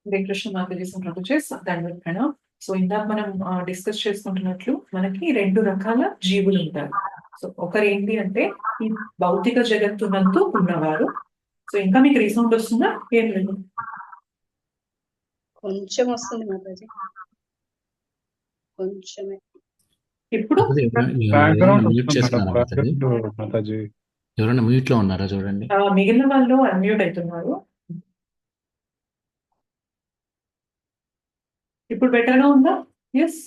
Hare Krishna Mataji ప్రభుజెస్ దండవత్కణ. So ఇందాక మనం discuss చేసుకుంటున్నట్లు మనకి రెండు రకాల జీవులు ఉంటారు. సో ఒకరు ఏంటి అంటే ఈ భౌతిక జగత్తునందు ఉన్నవారు. సో ఇంకా మీకు రీసౌండ్ వస్తుందా? ఏం లేదు, కొంచెం వస్తుంది మాతాజీ, కొంచెమే. ఇప్పుడు మ్యూట్ చేసుకున్నారా మాతాజీ? ఎవరైనా మ్యూట్ లో ఉన్నారా చూడండి. మిగిలిన వాళ్ళు అన్మ్యూట్ అవుతున్నారు. ఇప్పుడు బెటర్గా ఉందా? ఎస్,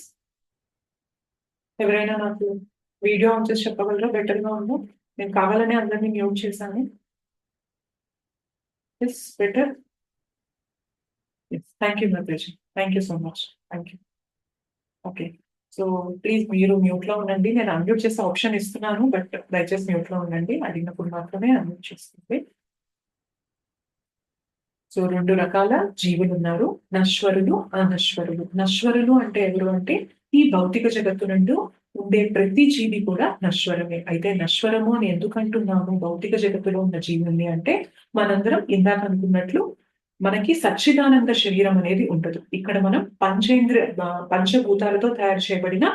ఎవరైనా నాకు వీడియో ఆన్ చేసి చెప్పగలరా బెటర్గా ఉందా? నేను కావాలనే అందరినీ మ్యూట్ చేశాను. Yes, better. Thank you Mataji, thank you so much, thank you. Okay, so please మీరు మ్యూట్ లో ఉండండి. నేను అన్మ్యూట్ చేసే ఆప్షన్ ఇస్తున్నాను, బట్ దయచేసి మ్యూట్ లో ఉండండి. అడిగినప్పుడు మాత్రమే అన్మ్యూట్ చేస్తుంది. సో రెండు రకాల జీవులు ఉన్నారు, నశ్వరులు, అనశ్వరులు. నశ్వరులు అంటే ఎవరు అంటే ఈ భౌతిక జగత్తు నుండి ఉండే ప్రతి జీవి కూడా నశ్వరమే. అయితే నశ్వరము అని ఎందుకు అంటున్నాము భౌతిక జగత్తులో ఉన్న జీవుల్ని అంటే, మనందరం ఇందాక అనుకున్నట్లు మనకి సచ్చిదానంద శరీరం అనేది ఉండదు. ఇక్కడ మనం పంచభూతాలతో తయారు చేయబడిన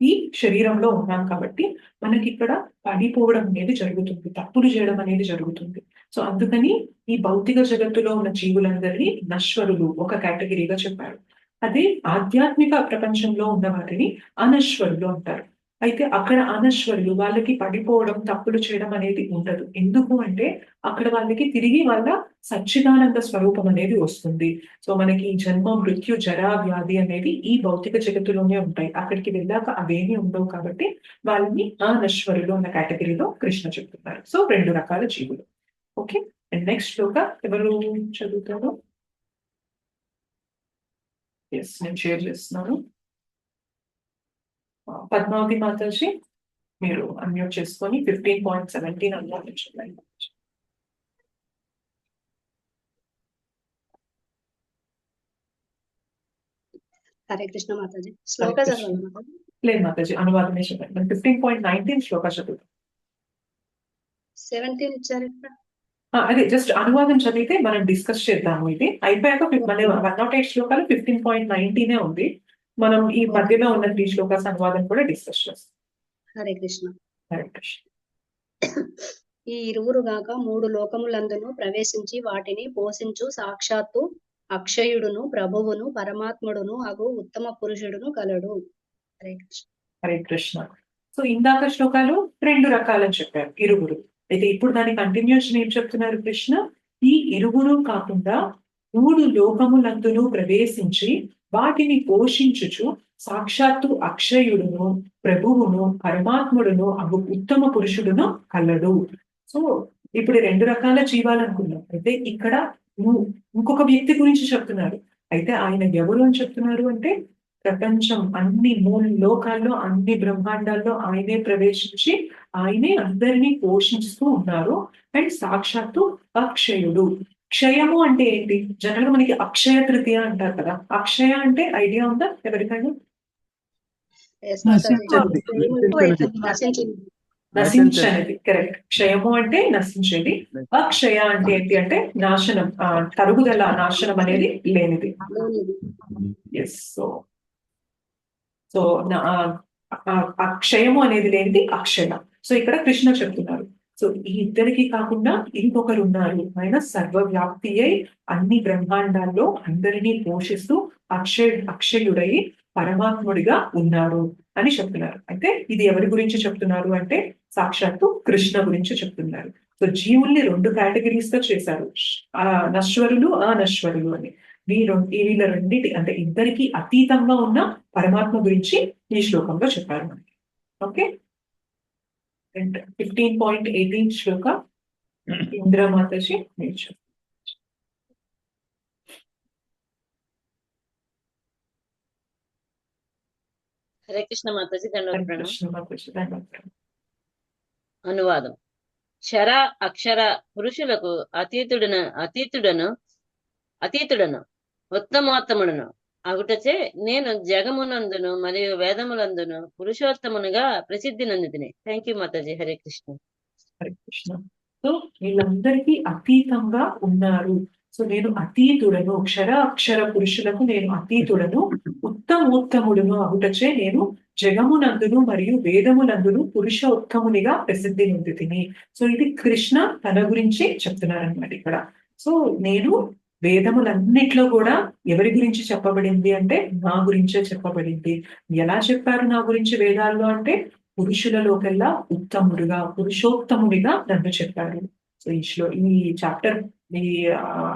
ఈ శరీరంలో ఉన్నాం కాబట్టి మనకి ఇక్కడ పడిపోవడం అనేది జరుగుతుంది, తప్పులు చేయడం అనేది జరుగుతుంది. సో అందుకని ఈ భౌతిక జగత్తులో ఉన్న జీవులందరినీ నశ్వరులు ఒక కేటగిరీగా చెప్పారు. అదే ఆధ్యాత్మిక ప్రపంచంలో ఉన్న వాటిని అనశ్వరులు అంటారు. అయితే అక్కడ అనశ్వరులు వాళ్ళకి పడిపోవడం, తప్పులు చేయడం అనేది ఉండదు. ఎందుకు అంటే అక్కడ వాళ్ళకి తిరిగి వాళ్ళ సచ్చిదానంద స్వరూపం అనేది వస్తుంది. సో మనకి జన్మ, మృత్యు, జరా, వ్యాధి అనేవి ఈ భౌతిక జగత్తులోనే ఉంటాయి. అక్కడికి వెళ్ళాక అవేమీ ఉండవు కాబట్టి వాళ్ళని అనశ్వరులు అన్న కేటగిరీలో కృష్ణ చెప్తున్నారు. సో రెండు రకాల జీవులు. ఓకే, అండ్ నెక్స్ట్ శ్లోక ఎవరు చదువుతారు? ఎస్, నేను షేర్ చేస్తున్నాను. పద్మావతి మాతాజీ మీరు అన్మ్యూట్ చేసుకొని 15.17 అనువాదించండి. హరే కృష్ణ మాతాజీ. శ్లోక చదవాలి మాతాజీ? లేదు మాతాజీ, అనువాదమే చెప్పండి. 15.19 శ్లోక చదువు. 17 ఇచ్చారు ఇక్కడ. అదే జస్ట్ అనువాదం చదివితే మనం డిస్కస్ చేద్దాము. ఇది అయిపోయాక మళ్ళీ 108 శ్లోకాలు 15.19 ఉంది. మనం ఈ మధ్యలో ఉన్న 3 శ్లోకాస్ అనువాదం కూడా డిస్కస్ చేస్తాం. హరే కృష్ణ. హరే కృష్ణ. ఈ ఇరువురు గాక 3 లోకములందును ప్రవేశించి వాటిని పోషించు సాక్షాత్తు అక్షయుడును ప్రభువును పరమాత్ముడును అగు ఉత్తమ పురుషుడును కలడు. హరే కృష్ణ. హరే కృష్ణ. సో ఇందాక శ్లోకాలు రెండు రకాలని చెప్పారు, ఇరువురు. అయితే ఇప్పుడు దాని కంటిన్యూషన్ ఏం చెప్తున్నారు కృష్ణ? ఈ ఇరువురు కాకుండా 3 లోకములందును ప్రవేశించి వాటిని పోషించుచు సాక్షాత్తు అక్షయుడును ప్రభువును పరమాత్ముడును అగు ఉత్తమ పురుషుడును కలడు. సో ఇప్పుడు 2 రకాల జీవాలు అనుకున్నాం. అయితే ఇక్కడ ఇంకొక వ్యక్తి గురించి చెప్తున్నారు. అయితే ఆయన ఎవరు అని చెప్తున్నారు అంటే, ప్రపంచం అన్ని 3 లోకాల్లో, అన్ని బ్రహ్మాండాల్లో ఆయనే ప్రవేశించి ఆయనే అందరినీ పోషిస్తూ ఉన్నారు. అండ్ సాక్షాత్తు అక్షయుడు. క్షయము అంటే ఏంటి? జనరల్ గా మనకి అక్షయ తృతీయ అంటారు కదా. అక్షయ అంటే ఐడియా ఉందా ఎవరికైనా? నశించనిది, కరెక్ట్. క్షయము అంటే నశించేది, అక్షయ అంటే ఏంటి అంటే నాశనం, తరుగుదల, నాశనం అనేది లేనిది. ఎస్, సో అక్షయము అనేది లేనిది అక్షయ. సో ఇక్కడ కృష్ణ చెప్తున్నారు. సో ఈ ఇద్దరికి కాకుండా ఇంకొకరు ఉన్నారు, ఆయన సర్వవ్యాప్తి అయి అన్ని బ్రహ్మాండాల్లో అందరినీ పోషిస్తూ అక్షయుడై పరమాత్ముడిగా ఉన్నారు అని చెప్తున్నారు. అయితే ఇది ఎవరి గురించి చెప్తున్నారు అంటే సాక్షాత్తు కృష్ణ గురించి చెప్తున్నారు. సో జీవుల్ని 2 కేటగిరీస్ గా చేశారు, నశ్వరులు, అనశ్వరులు అని. వీళ్ళ రెండింటి అంటే ఇద్దరికి అతీతంగా ఉన్న పరమాత్మ గురించి ఈ శ్లోకంలో చెప్పారు మనకి. ఓకే, 15.18 శ్లోక ఇంద్రమాతాజీ మీరు. హరే కృష్ణ మాతాజీ. దండవత్కరణం. అనువాదం. క్షర అక్షర పురుషులకు అతీతుడను ఉత్తమోత్తముడును అగుటచే నేను జగమునందును మరియు వేదములందును పురుషోత్తమునిగా ప్రసిద్ధి నందితిని. థ్యాంక్ యూ మాతాజీ. హరే కృష్ణ. హరే కృష్ణ. సో వీళ్ళందరికీ అతీతంగా ఉన్నారు. సో నేను అతీతుడను, అక్షర పురుషులకు నేను అతీతుడను, ఉత్తమోత్తముడును అగుటచే నేను జగమునందును మరియు వేదమునందును పురుషోత్తమునిగా ప్రసిద్ధి నొందితిని. సో ఇది కృష్ణ తన గురించి చెప్తున్నారనమాట ఇక్కడ. సో నేను వేదములన్నిట్లో కూడా ఎవరి గురించి చెప్పబడింది అంటే నా గురించే చెప్పబడింది. ఎలా చెప్పారు నా గురించి వేదాల్లో అంటే పురుషులలోకెల్లా ఉత్తముడుగా, పురుషోత్తముడిగా నన్ను చెప్పారు. సో ఈ చాప్టర్, ఈ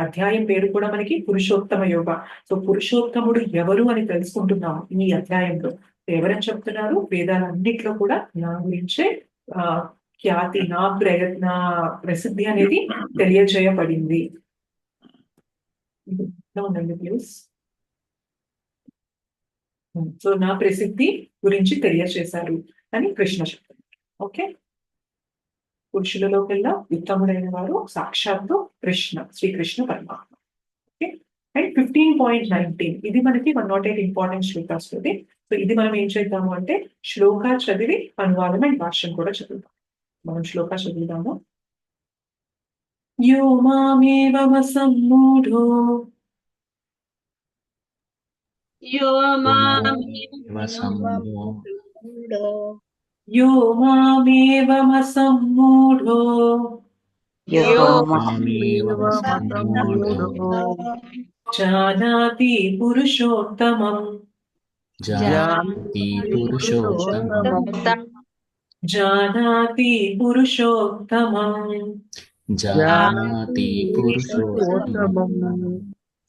అధ్యాయం పేరు కూడా మనకి పురుషోత్తమ యోగ. సో పురుషోత్తముడు ఎవరు అని తెలుసుకుంటున్నాం ఈ అధ్యాయంలో. ఎవరని చెప్తున్నారు? వేదాలన్నిట్లో కూడా నా గురించే ఆ ఖ్యాతి, నా ప్రసిద్ధి అనేది తెలియజేయబడింది. ఉండండి ప్లీజ్. సో నా ప్రసిద్ధి గురించి తెలియజేశారు అని కృష్ణ చెప్తున్నారు. ఓకే, పురుషులలోకెల్లా ఉత్తముడైన వారు సాక్షాత్తు కృష్ణ, శ్రీకృష్ణ పరమాత్మ. ఓకే, అండ్ 15.19 ఇది మనకి 108 ఇంపార్టెంట్ శ్లోకాస్ ఉంది. సో ఇది మనం ఏం చేద్దాము అంటే శ్లోక చదివి అనువాదం అండ్ భాష్యం కూడా చదువుతాం. మనం శ్లోక చదువుదాము. యో మామేవమసమ్మూఢో యో యో మామేవమసమ్మూఢో జానాతి పురుషోత్తమం జానాతి పురుషోత్తమం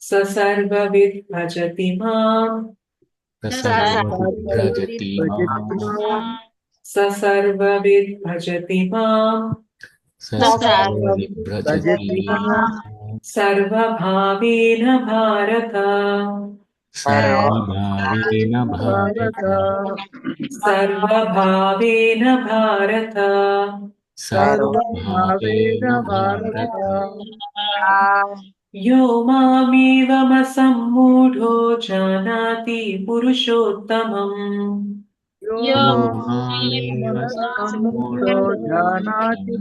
స సర్వవిద్ భజతి మాం సర్వభావేన భారత యో మామేవమసమ్మూఢో జానాతి పురుషోత్తమం యో మామేవమసమ్మూఢో జానాతి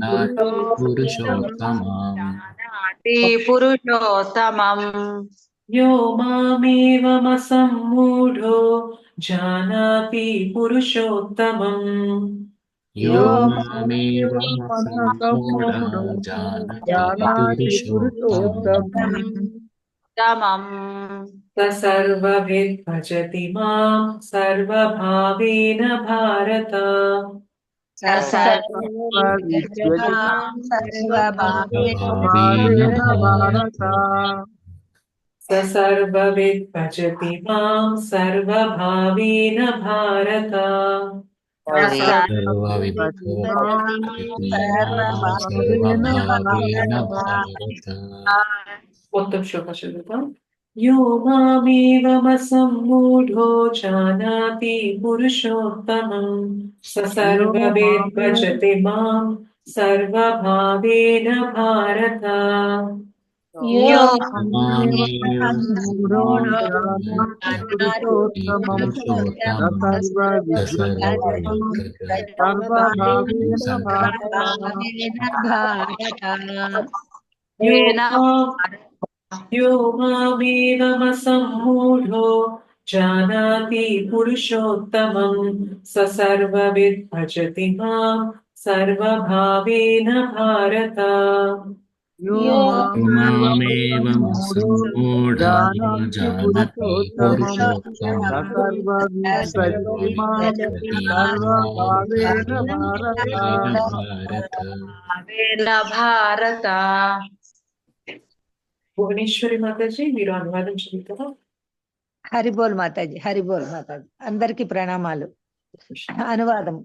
పురుషోత్తమం స సర్వవిద్ భజతి మాం సర్వభావేన భారత స సర్వవిద్ భజతి మాం సర్వభావేన భారత మొత్తం శ్లోక చదువుతాం. యో మామేవమసమ్మూఢో జానాతి పురుషోత్తమం స సర్వవిద్ భజతి మాం సర్వభావేన భారత యో మామేవమసమ్మూఢో జానాతి పురుషోత్తమం స సర్వవిద్ భజతి మాం సర్వభావేన భారత భారత. భువనేశ్వరి మాతాజీ మీరు అనువాదం చదువుతారా? హరిబోల్ మాతాజీ, హరిబోల్ మాతాజీ. అందరికి ప్రణామాలు. అనువాదం.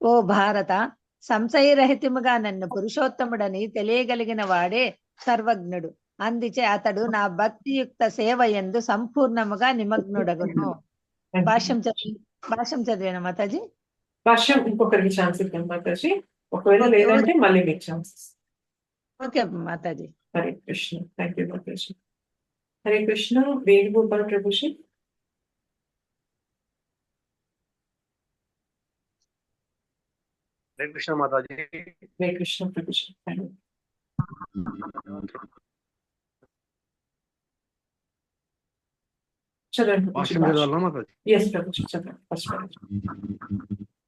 ఓ భారత, సంశయరహితముగా నన్ను పురుషోత్తముడని తెలియగలిగిన వాడే సర్వజ్ఞుడు. అందుచే అతడు నా భక్తియుక్త సేవ యందు సంపూర్ణముగా నిమగ్నుడగును. భాష్యం చదివేనా మాతాజీ? భాష్యం ఇంకొకరికి ఛాన్స్ ఇద్దాం మాతాజీ, ఒకవేళ లేదంటే మళ్ళీ మీకు chances. Okay Mataji. Hare Krishna. Thank you మాతాజీ. హరే కృష్ణ. వేణుగోపాల్ ప్రభుజీ. హరే కృష్ణ మాతాజీ. హరే కృష్ణ ప్రభుజీ. చదవండి భాష్యం చదవాలా మాతాజీ? ఎస్ ప్రభుజీ చదవండి ఫస్ట్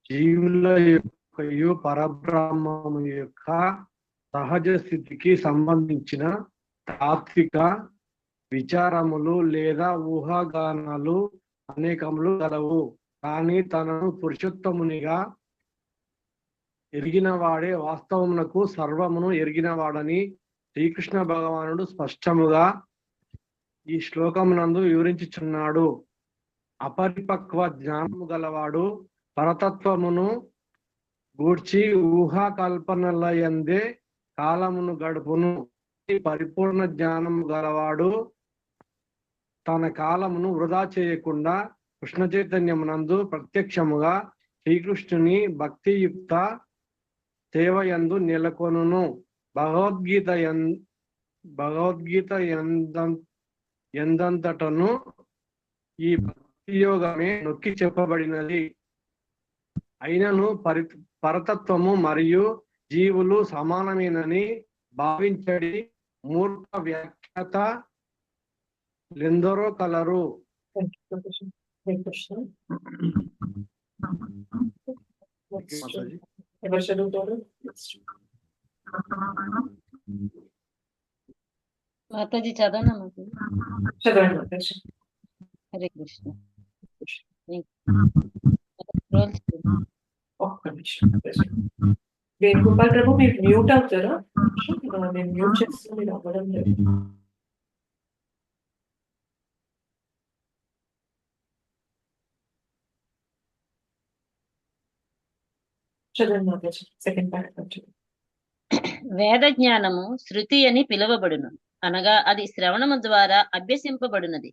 జీవుల యొక్కయు పరబ్రహ్మము యొక్క సహజ స్థితికి సంబంధించిన తాత్విక విచారములు లేదా ఊహాగానాలు అనేకములు గలవు. కానీ తనను పురుషోత్తమునిగా ఎరిగిన వాడే వాస్తవమునకు సర్వమును ఎరిగిన వాడని శ్రీకృష్ణ భగవానుడు స్పష్టముగా ఈ శ్లోకమునందు వివరించుచున్నాడు. అపరిపక్వ జ్ఞానము గలవాడు పరతత్వమును గూర్చి ఊహాకల్పనలయందే కాలమును గడుపును. పరిపూర్ణ జ్ఞానము గలవాడు తన కాలమును వృధా చేయకుండా కృష్ణ చైతన్యమునందు ప్రత్యక్షముగా శ్రీకృష్ణుని భక్తియుక్త సేవయందు నెలకొనును. భగవద్గీత ఎందంతటను ఈ భక్తి యోగమే నొక్కి చెప్పబడినది. అయినను పరతత్వము మరియు జీవులు సమానమేనని భావించడి మూర్ఖ వ్యాఖ్యాత లెందరో కలరు. ఎవరు చదువుతారు? మాతాజీ చదవనా మాతాజీ? చదవండి మాతాజీ. హరే కృష్ణ. ఒక్క నిమిషం మాతాజీ. వేణుగోపాల్ ప్రభు మీరు మ్యూట్ అవుతారా? నేను మ్యూట్ చేస్తే మీరు అవ్వడం లేదు. చదవండి మాతాజీ. Second paragraph. వేద జ్ఞానము శృతి అని పిలువబడును, అనగా అది శ్రవణము ద్వారా అభ్యసింపబడినది.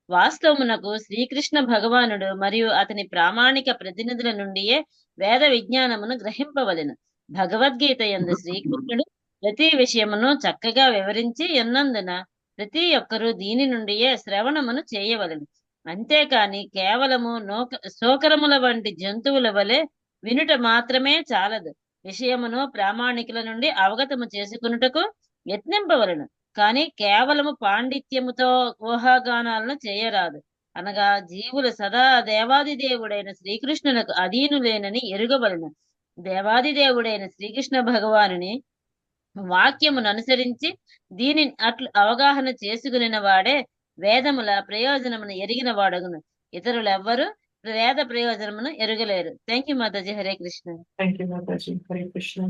వాస్తవమునకు శ్రీకృష్ణ భగవానుడు మరియు అతని ప్రామాణిక ప్రతినిధుల నుండియే వేద విజ్ఞానమును గ్రహింపవలెను. భగవద్గీత యందు శ్రీకృష్ణుడు ప్రతి విషయమును చక్కగా వివరించి ఉన్నందున ప్రతి ఒక్కరూ దీని నుండియే శ్రవణమును చేయవలెను. అంతేకాని కేవలము శోకరముల వంటి జంతువుల వలె వినుట మాత్రమే చాలదు. విషయమును ప్రామాణికుల నుండి అవగతము చేసుకున్నటకు యత్నింపవలను, కానీ కేవలము పాండిత్యముతో ఊహాగానాలను చేయరాదు. అనగా జీవులు సదా దేవాది దేవుడైన శ్రీకృష్ణునకు అధీనులేనని ఎరుగవలను. దేవాది దేవుడైన శ్రీకృష్ణ భగవానుని వాక్యమును అనుసరించి దీనిని అట్లు అవగాహన చేసుకునిన వాడే వేదముల ప్రయోజనమును ఎరిగిన వాడగును. ఇతరులెవ్వరూ వేద ప్రయోజనమును ఎరుగలేరు. థ్యాంక్ యూ మాతాజీ. హరే కృష్ణ. థ్యాంక్ యూ మాతాజీ. హరే కృష్ణ.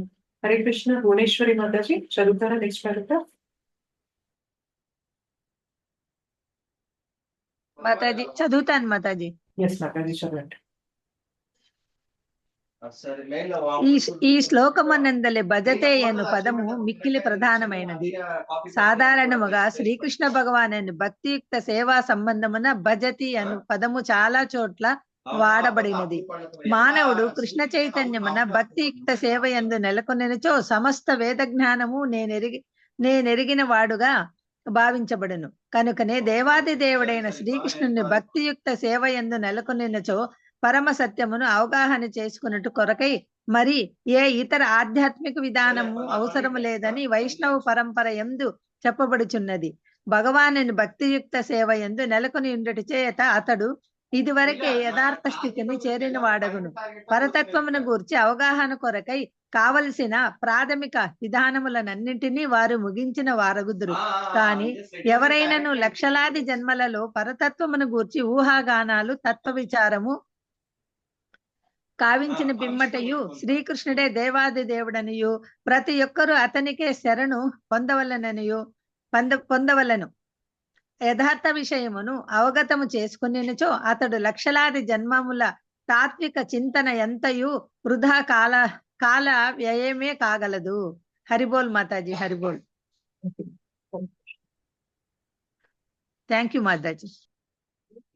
హరే కృష్ణ. భువనేశ్వరి మాతాజీ చదువుతారా నెక్స్ట్ పారాగ్రాఫ్? మాతాజీ చదువుతాను మాతాజీ. ఎస్ మాతాజీ చదవండి. ఈ శ్లోకమనందలి భజతే అను పదము మిక్కిలి ప్రధానమైనది. సాధారణముగా శ్రీకృష్ణ భగవాను భక్తియుక్త సేవా సంబంధమున భజతి అను పదము చాలా చోట్ల వాడబడినది. మానవుడు కృష్ణ చైతన్యమున భక్తియుక్త సేవ యందు నెలకొనినచో సమస్త వేద జ్ఞానము నేనెరిగిన వాడుగా భావించబడును. కనుకనే దేవాది దేవుడైన శ్రీకృష్ణుని భక్తియుక్త సేవ యందు నెలకొనినచో పరమ సత్యమును అవగాహన చేసుకున్నట్టు కొరకై మరి ఏ ఇతర ఆధ్యాత్మిక విధానము అవసరము లేదని వైష్ణవ పరంపర యందు చెప్పబడుచున్నది. భగవానుని భక్తియుక్త సేవ యందు నెలకొని ఉండటి చేత అతడు ఇదివరకే యథార్థ స్థితిని చేరిన వాడగును. పరతత్వమును గూర్చి అవగాహన కొరకై కావలసిన ప్రాథమిక విధానములనన్నింటినీ వారు ముగించిన వారగుదురు. కాని ఎవరైనను లక్షలాది జన్మలలో పరతత్వమును గూర్చి ఊహాగానాలు తత్వ విచారము కావించిన పిమ్మటయు శ్రీకృష్ణుడే దేవాది దేవుడనియు ప్రతి ఒక్కరూ అతనికే శరణు పొందవలను యథార్థ విషయమును అవగతము చేసుకునిచో అతడు లక్షలాది జన్మముల తాత్విక చింతన ఎంతయు వృధా కాల వ్యయమే కాగలదు. హరిబోల్ మాతాజీ. హరిబోల్. థ్యాంక్ యూ మాతాజీ.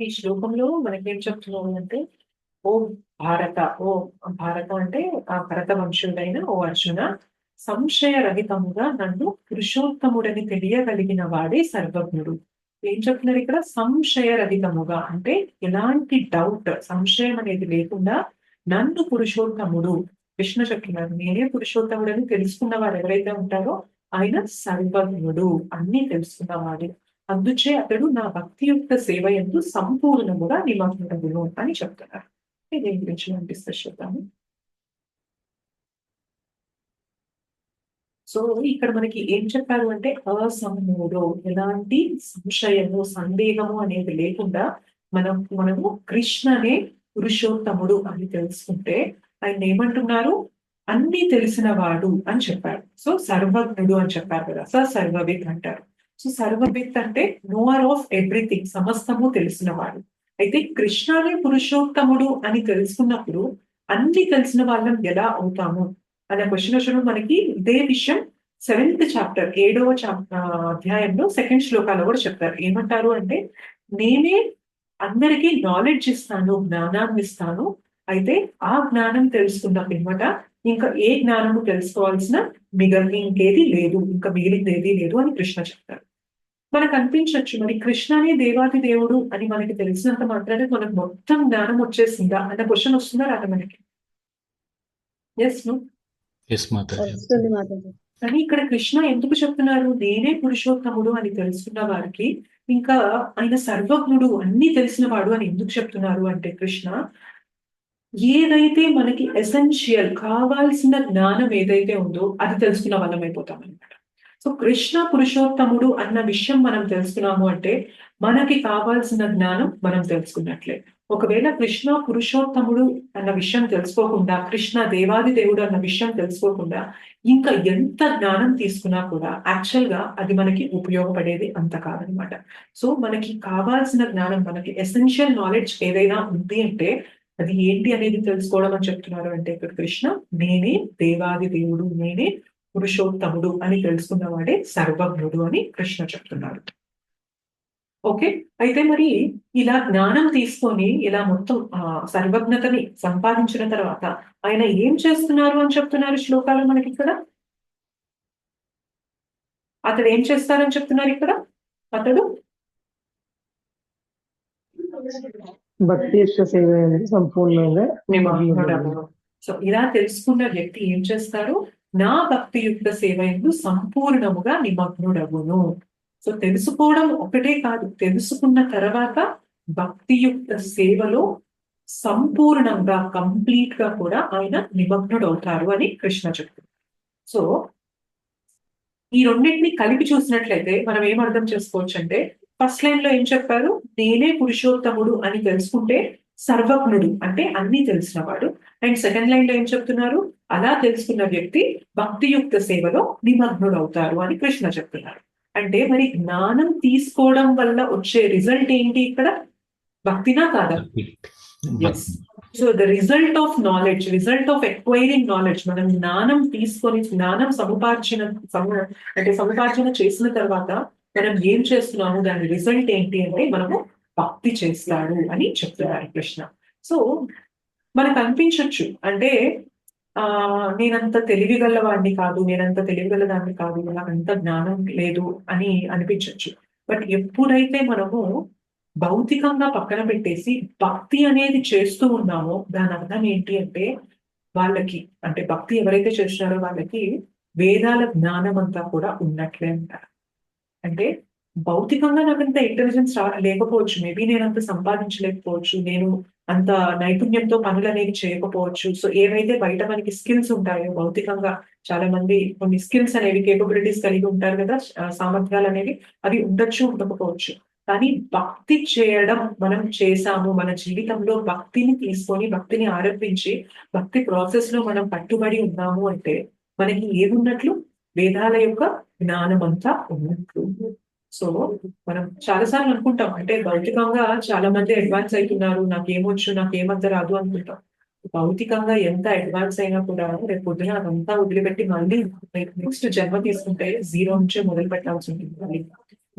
ఈ శ్లోకంలో మనకేం చెప్తున్నాము అంటే, ఓ భారత అంటే ఆ భరత వంశుడైన ఓ అర్జున, సంశయ రహితముగా నన్ను పురుషోత్తముడని తెలియగలిగిన వాడే సర్వజ్ఞుడు. ఏం చెప్తున్నారు ఇక్కడ? సంశయ రహితముగా అంటే ఎలాంటి డౌట్, సంశయం అనేది లేకుండా నన్ను పురుషోత్తముడు, కృష్ణ చెప్తున్నారు నేనే పురుషోత్తముడని తెలుసుకున్న వారు ఎవరైతే ఉంటారో ఆయన సర్వజ్ఞుడు, అన్ని తెలుసుకున్నవాడు. అందుచే అతడు నా భక్తి యొక్క సేవ యందు సంపూర్ణముగా నిమగ్నుడగును అని చెప్తున్నారు. దీని గురించి మనం డిస్కస్ చేద్దాము. సో ఇక్కడ మనకి ఏం చెప్పారు అంటే అసంమూఢో, ఎలాంటి సంశయము సందేహము అనేది లేకుండా మనము కృష్ణనే పురుషోత్తముడు అని తెలుసుకుంటే ఆయన ఏమంటున్నారు, అన్ని తెలిసిన వాడు అని చెప్పారు. సో సర్వజ్ఞుడు అని చెప్పారు కదా, సర్వవిత్ అంటారు. సో సర్వవిత్ అంటే నోవర్ ఆఫ్ ఎవ్రీథింగ్, సమస్తము తెలిసిన వాడు. అయితే కృష్ణనే పురుషోత్తముడు అని తెలుసుకున్నప్పుడు అన్ని తెలిసిన వాళ్ళం ఎలా అవుతాము అనే క్వశ్చన్ వచ్చినప్పుడు మనకి ఇదే విషయం 7th చాప్టర్ 7వ అధ్యాయంలో 2nd శ్లోకాలో కూడా చెప్తారు. ఏమంటారు అంటే, నేనే అందరికీ నాలెడ్జ్ ఇస్తాను, జ్ఞానాన్ని ఇస్తాను. అయితే ఆ జ్ఞానం తెలుసుకున్న పిమ్మట ఇంకా ఏ జ్ఞానము తెలుసుకోవాల్సిన ఇంకేది లేదు, ఇంకా మిగిలింది ఏది లేదు అని కృష్ణ చెప్తారు. మనకు అనిపించవచ్చు, మరి కృష్ణనే దేవాది దేవుడు అని మనకి తెలిసినంత మాత్రమే మనకు మొత్తం జ్ఞానం వచ్చేసిందా అన్న క్వశ్చన్ వస్తుందా రాదా మనకి? Yes no? వస్తుంది మాతాజీ. కానీ ఇక్కడ కృష్ణ ఎందుకు చెప్తున్నారు, నేనే పురుషోత్తముడు అని తెలుసుకున్న వారికి ఇంకా ఆయన సర్వజ్ఞుడు, అన్ని తెలిసిన వాడు అని ఎందుకు చెప్తున్నారు అంటే, కృష్ణ ఏదైతే మనకి ఎసెన్షియల్ కావాల్సిన జ్ఞానం ఏదైతే ఉందో అది తెలుసుకున్న వాళ్ళం అయిపోతాం అనమాట. సో కృష్ణ పురుషోత్తముడు అన్న విషయం మనం తెలుసుకున్నాము అంటే మనకి కావాల్సిన జ్ఞానం మనం తెలుసుకున్నట్లే. ఒకవేళ కృష్ణ పురుషోత్తముడు అన్న విషయం తెలుసుకోకుండా, కృష్ణ దేవాది దేవుడు అన్న విషయం తెలుసుకోకుండా ఇంకా ఎంత జ్ఞానం తీసుకున్నా కూడా యాక్చువల్ గా అది మనకి ఉపయోగపడేది అంత కాదనమాట. సో మనకి కావాల్సిన జ్ఞానం, మనకి ఎసెన్షియల్ నాలెడ్జ్ ఏదైనా ఉంది అంటే అది ఏంటి అనేది తెలుసుకోవడం అని చెప్తున్నారు అంటే ఇక్కడ కృష్ణ నేనే దేవాది దేవుడు, నేనే పురుషోత్తముడు అని తెలుసుకున్నవాడే సర్వజ్ఞుడు అని కృష్ణ చెప్తున్నారు. ఓకే, అయితే మరి ఇలా జ్ఞానం తీసుకొని ఇలా మొత్తం సర్వజ్ఞతని సంపాదించిన తర్వాత ఆయన ఏం చేస్తున్నారు అని చెప్తున్నారు శ్లోకాలు మనకి ఇక్కడ. అతడు ఏం చేస్తారని చెప్తున్నారు ఇక్కడ, అతడు భక్తి యొక్క సేవ అనేది సంపూర్ణంగా నిమగ్నుడగును. సో ఇలా తెలుసుకున్న వ్యక్తి ఏం చేస్తారు, నా భక్తియుక్త సేవ యందు సంపూర్ణముగా నిమగ్నుడగును. సో తెలుసుకోవడం ఒకటే కాదు, తెలుసుకున్న తర్వాత భక్తియుక్త సేవలో సంపూర్ణంగా కంప్లీట్ గా కూడా ఆయన నిమగ్నుడు అవుతారు అని కృష్ణ చెప్తారు. సో ఈ రెండింటిని కలిపి చూసినట్లయితే మనం ఏం అర్థం చేసుకోవచ్చు అంటే, ఫస్ట్ లైన్ లో ఏం చెప్పారు, నేనే పురుషోత్తముడు అని తెలుసుకుంటే సర్వజ్ఞుడు అంటే అన్ని తెలిసినవాడు. అండ్ సెకండ్ లైన్ లో ఏం చెప్తున్నారు, అలా తెలుసుకున్న వ్యక్తి భక్తియుక్త సేవలో నిమగ్నుడు అవుతారు అని కృష్ణ చెప్తున్నారు. అంటే మరి జ్ఞానం తీసుకోవడం వల్ల వచ్చే రిజల్ట్ ఏంటి ఇక్కడ, భక్తినా కాదా? So the result of knowledge, result of acquiring knowledge, మనం జ్ఞానం తీసుకొని జ్ఞానం సముపార్జన చేసిన తర్వాత మనం ఏం చేస్తున్నాము, దాని రిజల్ట్ ఏంటి అంటే మనము భక్తి చేస్తాడు అని చెప్తున్నారు కృష్ణ. సో మనకు అనిపించవచ్చు అంటే నేనంత తెలివిగల వాడిని కాదు, నేనంత తెలివిగల దాన్ని కాదు, నాకంత జ్ఞానం లేదు అని అనిపించవచ్చు. బట్ ఎప్పుడైతే మనము భౌతికంగా పక్కన పెట్టేసి భక్తి అనేది చేస్తూ ఉన్నామో దాని అర్థం ఏంటి అంటే, వాళ్ళకి అంటే భక్తి ఎవరైతే చేస్తున్నారో వాళ్ళకి వేదాల జ్ఞానం అంతా కూడా ఉన్నట్లే ఉంటారు. అంటే భౌతికంగా నాకు అంత ఇంటెలిజెన్స్ లేకపోవచ్చు, మేబీ నేను అంత సంపాదించలేకపోవచ్చు, నేను అంత నైపుణ్యంతో పనులు అనేవి చేయకపోవచ్చు. సో ఏవైతే బయట మనకి స్కిల్స్ ఉంటాయో భౌతికంగా చాలా మంది కొన్ని స్కిల్స్ అనేవి కేపబిలిటీస్ కలిగి ఉంటారు కదా, సామర్థ్యాలు అనేవి అవి ఉండొచ్చు ఉండకపోవచ్చు. కానీ భక్తి చేయడం మనం చేసాము, మన జీవితంలో భక్తిని తీసుకొని భక్తిని ఆరంభించి భక్తి ప్రాసెస్ లో మనం పట్టుబడి ఉన్నాము అంటే మనకి ఏమున్నట్లు, వేదాల యొక్క జ్ఞానం అంతా ఉన్నట్లు. సో మనం చాలాసార్లు అనుకుంటాం అంటే భౌతికంగా చాలా మంది అడ్వాన్స్ అవుతున్నారు, నాకేమొచ్చు నాకేమంత రాదు అనుకుంటాం. భౌతికంగా ఎంత అడ్వాన్స్ అయినా కూడా రేపు పొద్దున అదంతా వదిలిపెట్టి మళ్ళీ నెక్స్ట్ జన్మ తీసుకుంటే జీరో నుంచే మొదలు పెట్టాల్సి ఉంటుంది.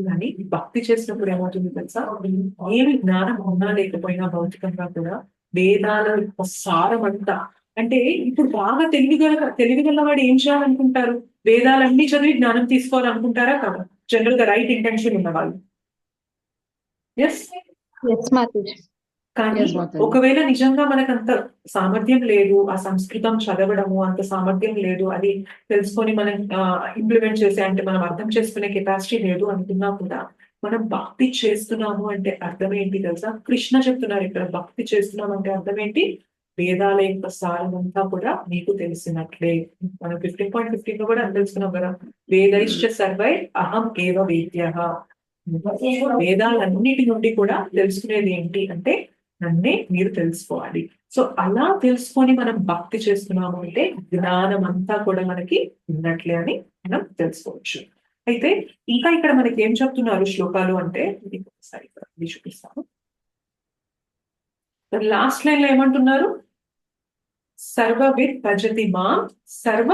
కానీ భక్తి చేసినప్పుడు ఏమవుతుంది తెలుసా, ఏమి జ్ఞానం ఉన్నా లేకపోయినా భౌతికంగా కూడా వేదాల యొక్క సారం అంతా, అంటే ఇప్పుడు బాగా తెలివిగల వాడు ఏం చేయాలనుకుంటారు, వేదాలన్నీ చదివి జ్ఞానం తీసుకోవాలనుకుంటారా కదా, జనరల్ గా రైట్ ఇంటెన్షన్ ఉన్న వాళ్ళు. ఎస్ మాతాజీ. కానీ Yes, Mataji. ఒకవేళ నిజంగా మనకంత సామర్థ్యం లేదు, ఆ సంస్కృతం చదవడము అంత సామర్థ్యం లేదు, అది తెలుసుకొని మనం ఇంప్లిమెంట్ చేసే అంటే మనం అర్థం చేసుకునే కెపాసిటీ లేదు అనుకున్నా కూడా మనం భక్తి చేస్తున్నాము అంటే అర్థం ఏంటి తెలుసా? కృష్ణ చెప్తున్నారు ఇక్కడ, భక్తి చేస్తున్నాం అంటే అర్థం ఏంటి? వేదాల యొక్క సారం అంతా కూడా మీకు తెలిసినట్లే. మనం 15.15 లో కూడా తెలుసుకున్నాం కదా, వేదైశ్చ సర్వై అహం ఏవ వేద్యః. వేదాలన్నిటి నుండి కూడా తెలుసుకునేది ఏంటి అంటే నన్నే మీరు తెలుసుకోవాలి. సో అలా తెలుసుకొని మనం భక్తి చేస్తున్నాము అంటే జ్ఞానం అంతా కూడా మనకి ఉన్నట్లే అని మనం తెలుసుకోవచ్చు. అయితే ఇంకా ఇక్కడ మనకి ఏం చెప్తున్నారు శ్లోకాలు అంటే మీకు ఒకసారి ఇక్కడ ఇది చూపిస్తాను. లాస్ట్ లైన్ లో ఏమంటున్నారు? సర్వవిత్ భజతి మాం సర్వ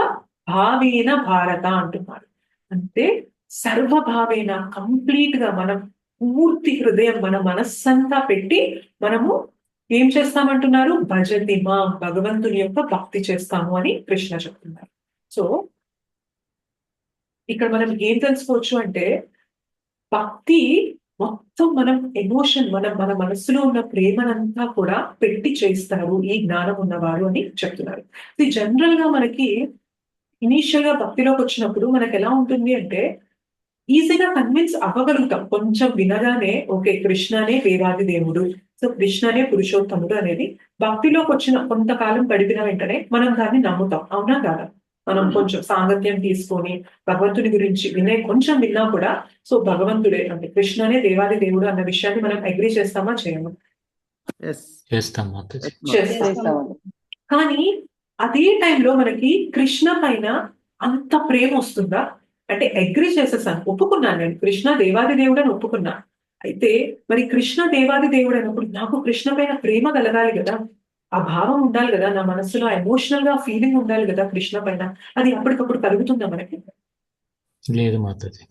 భావేన భారత అంటున్నారు. అంటే సర్వభావేన కంప్లీట్ గా మనం పూర్తి హృదయం మన మనస్సంతా పెట్టి మనము ఏం చేస్తామంటున్నారు? భజతి మాం, భగవంతుని యొక్క భక్తి చేస్తాము అని కృష్ణ చెప్తున్నారు. సో ఇక్కడ మనం ఏం తెలుసుకోవచ్చు అంటే భక్తి మొత్తం మనం ఎమోషన్ మన మనసులో ఉన్న ప్రేమనంతా కూడా పెట్టి చేస్తారు ఈ జ్ఞానం ఉన్నవారు అని చెప్తున్నారు. ఇది జనరల్ గా మనకి ఇనీషియల్ గా భక్తిలోకి వచ్చినప్పుడు మనకు ఎలా ఉంటుంది అంటే ఈజీగా కన్విన్స్ అవ్వగలుగుతాం. కొంచెం వినగానే ఓకే కృష్ణనే వేదాది దేవుడు, సో కృష్ణనే పురుషోత్తముడు అనేది భక్తిలోకి వచ్చిన కొంతకాలం గడిపిన వెంటనే మనం దాన్ని నమ్ముతాం. అవునా కాదా? మనం కొంచెం సాంగత్యం తీసుకొని భగవంతుడి గురించి కొంచెం విన్నా కూడా సో భగవంతుడే అంటే కృష్ణనే దేవాది దేవుడు అన్న విషయాన్ని మనం అగ్రి చేస్తామా చేయము? చేస్తాం మాతాజీ. చేస్తాం. కానీ అదే టైంలో మనకి కృష్ణ పైన అంత ప్రేమ వస్తుందా అంటే అగ్రి చేసేసాను, ఒప్పుకున్నాను, నేను కృష్ణ దేవాది దేవుడు అని ఒప్పుకున్నా. అయితే మరి కృష్ణ దేవాది దేవుడు అన్నప్పుడు నాకు కృష్ణ పైన ప్రేమ కలగాలి కదా, ఆ భావం ఉండాలి కదా, నా మనసులో ఎమోషనల్ గా ఫీలింగ్ ఉండాలి కదా కృష్ణ పైన. అది అప్పటికప్పుడు కలుగుతుందా మనకి? లేదు మాతాజీ.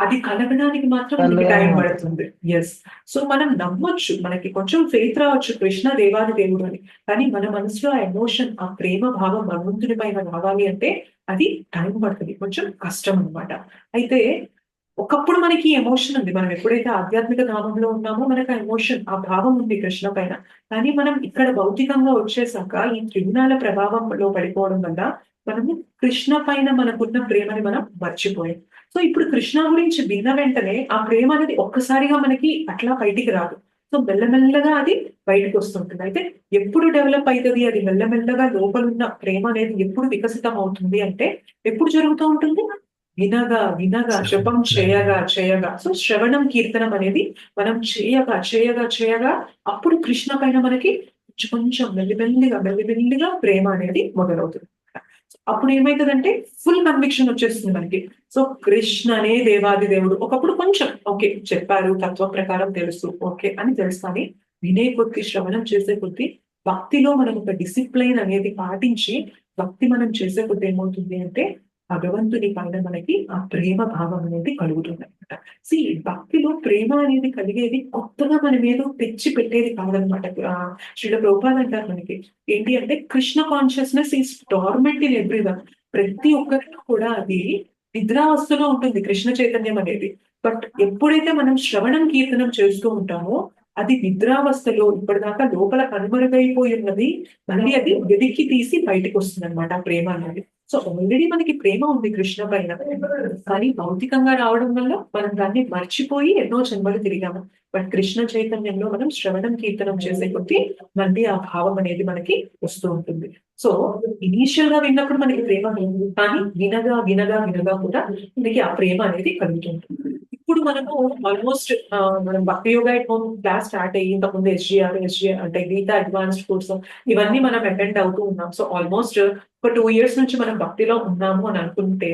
అది కలగడానికి మాత్రం మనకి టైం పడుతుంది. ఎస్. సో మనం నమ్మొచ్చు, మనకి కొంచెం ఫెయిత్ రావచ్చు కృష్ణ దేవాది దేవుడు అని, కానీ మన మనసులో ఆ ఎమోషన్ ఆ ప్రేమ భావం భగవంతుని పైన రావాలి అంటే అది టైం పడుతుంది, కొంచెం కష్టం అన్నమాట. అయితే ఒకప్పుడు మనకి ఎమోషన్ ఉంది, మనం ఎప్పుడైతే ఆధ్యాత్మిక నామంలో ఉన్నామో మనకు ఆ ఎమోషన్ ఆ భావం ఉంది కృష్ణ పైన. కానీ మనం ఇక్కడ భౌతికంగా వచ్చేసాక ఈ త్రిగుణాల ప్రభావంలో పడిపోవడం వల్ల మనము కృష్ణ పైన మనకున్న ప్రేమని మనం మర్చిపోయాం. సో ఇప్పుడు కృష్ణ గురించి విన్న వెంటనే ఆ ప్రేమ అనేది ఒక్కసారిగా మనకి అట్లా బయటికి రాదు. సో మెల్లమెల్లగా అది బయటకు వస్తుంటుంది. అయితే ఎప్పుడు డెవలప్ అవుతుంది అది మెల్లమెల్లగా లోపల ఉన్న ప్రేమ అనేది ఎప్పుడు వికసితం అవుతుంది అంటే ఎప్పుడు జరుగుతూ ఉంటుంది? వినగా వినగా జపం చేయగా చేయగా. సో శ్రవణం కీర్తనం అనేది మనం చేయగా చేయగా చేయగా అప్పుడు కృష్ణ పైన మనకి కొంచెం మెల్లిమెల్లిగా ప్రేమ అనేది మొదలవుతుంది. అప్పుడు ఏమైతుందంటే ఫుల్ కన్విక్షన్ వచ్చేస్తుంది మనకి. సో కృష్ణనే దేవాది దేవుడు. ఒకప్పుడు కొంచెం ఓకే చెప్పారు, తత్వ ప్రకారం తెలుసు ఓకే అని తెలుసు, కానీ వినే కొద్ది శ్రవణం చేసే కొద్ది భక్తిలో మనం ఒక డిసిప్లైన్ అనేది పాటించి భక్తి మనం చేసే కొద్ది ఏమవుతుంది అంటే భగవంతుని పైన మనకి ఆ ప్రేమ భావం అనేది కలుగుతుంది అనమాట. భక్తిలో ప్రేమ అనేది కలిగేది కొత్తగా మనం ఏదో తెచ్చి పెట్టేది కాదనమాట. శ్రీల ప్రభుపాద అంటారు మనకి ఏంటి అంటే Krishna consciousness is dormant in everyone. ప్రతి ఒక్కరికి కూడా అది నిద్రావస్థలో ఉంటుంది కృష్ణ చైతన్యం అనేది. బట్ ఎప్పుడైతే మనం శ్రవణం కీర్తనం చేస్తూ ఉంటామో అది నిద్రావస్థలో ఇప్పటిదాకా లోపల కనుమరుగైపోయి ఉన్నది మళ్ళీ అది వెలికి తీసి బయటకు వస్తుంది అనమాట ప్రేమ అనేది. సో ఆల్రెడీ మనకి ప్రేమ ఉంది కృష్ణ పైన, కానీ భౌతికంగా రావడం వల్ల మనం దాన్ని మర్చిపోయి ఎన్నో జన్మలు తిరిగాము. బట్ కృష్ణ చైతన్యంలో మనం శ్రవణం కీర్తనం చేసే కొద్దీ మళ్ళీ ఆ భావం అనేది మనకి వస్తూ ఉంటుంది. సో ఇనీషియల్ గా విన్నప్పుడు మనకి ప్రేమ లేదు, కానీ వినగా వినగా వినగా కూడా మనకి ఆ ప్రేమ అనేది కలుగుతుంటుంది. ఇప్పుడు మనము ఆల్మోస్ట్ మనం భక్తి yoga at home class start అయ్యి ఇంతకుముందు ఎస్జిఆర్ అంటే గీతా అడ్వాన్స్డ్ కోర్స్ ఇవన్నీ మనం అటెండ్ అవుతూ ఉన్నాం. సో ఆల్మోస్ట్ ఒక 2 years నుంచి మనం భక్తిలో ఉన్నాము అని అనుకుంటే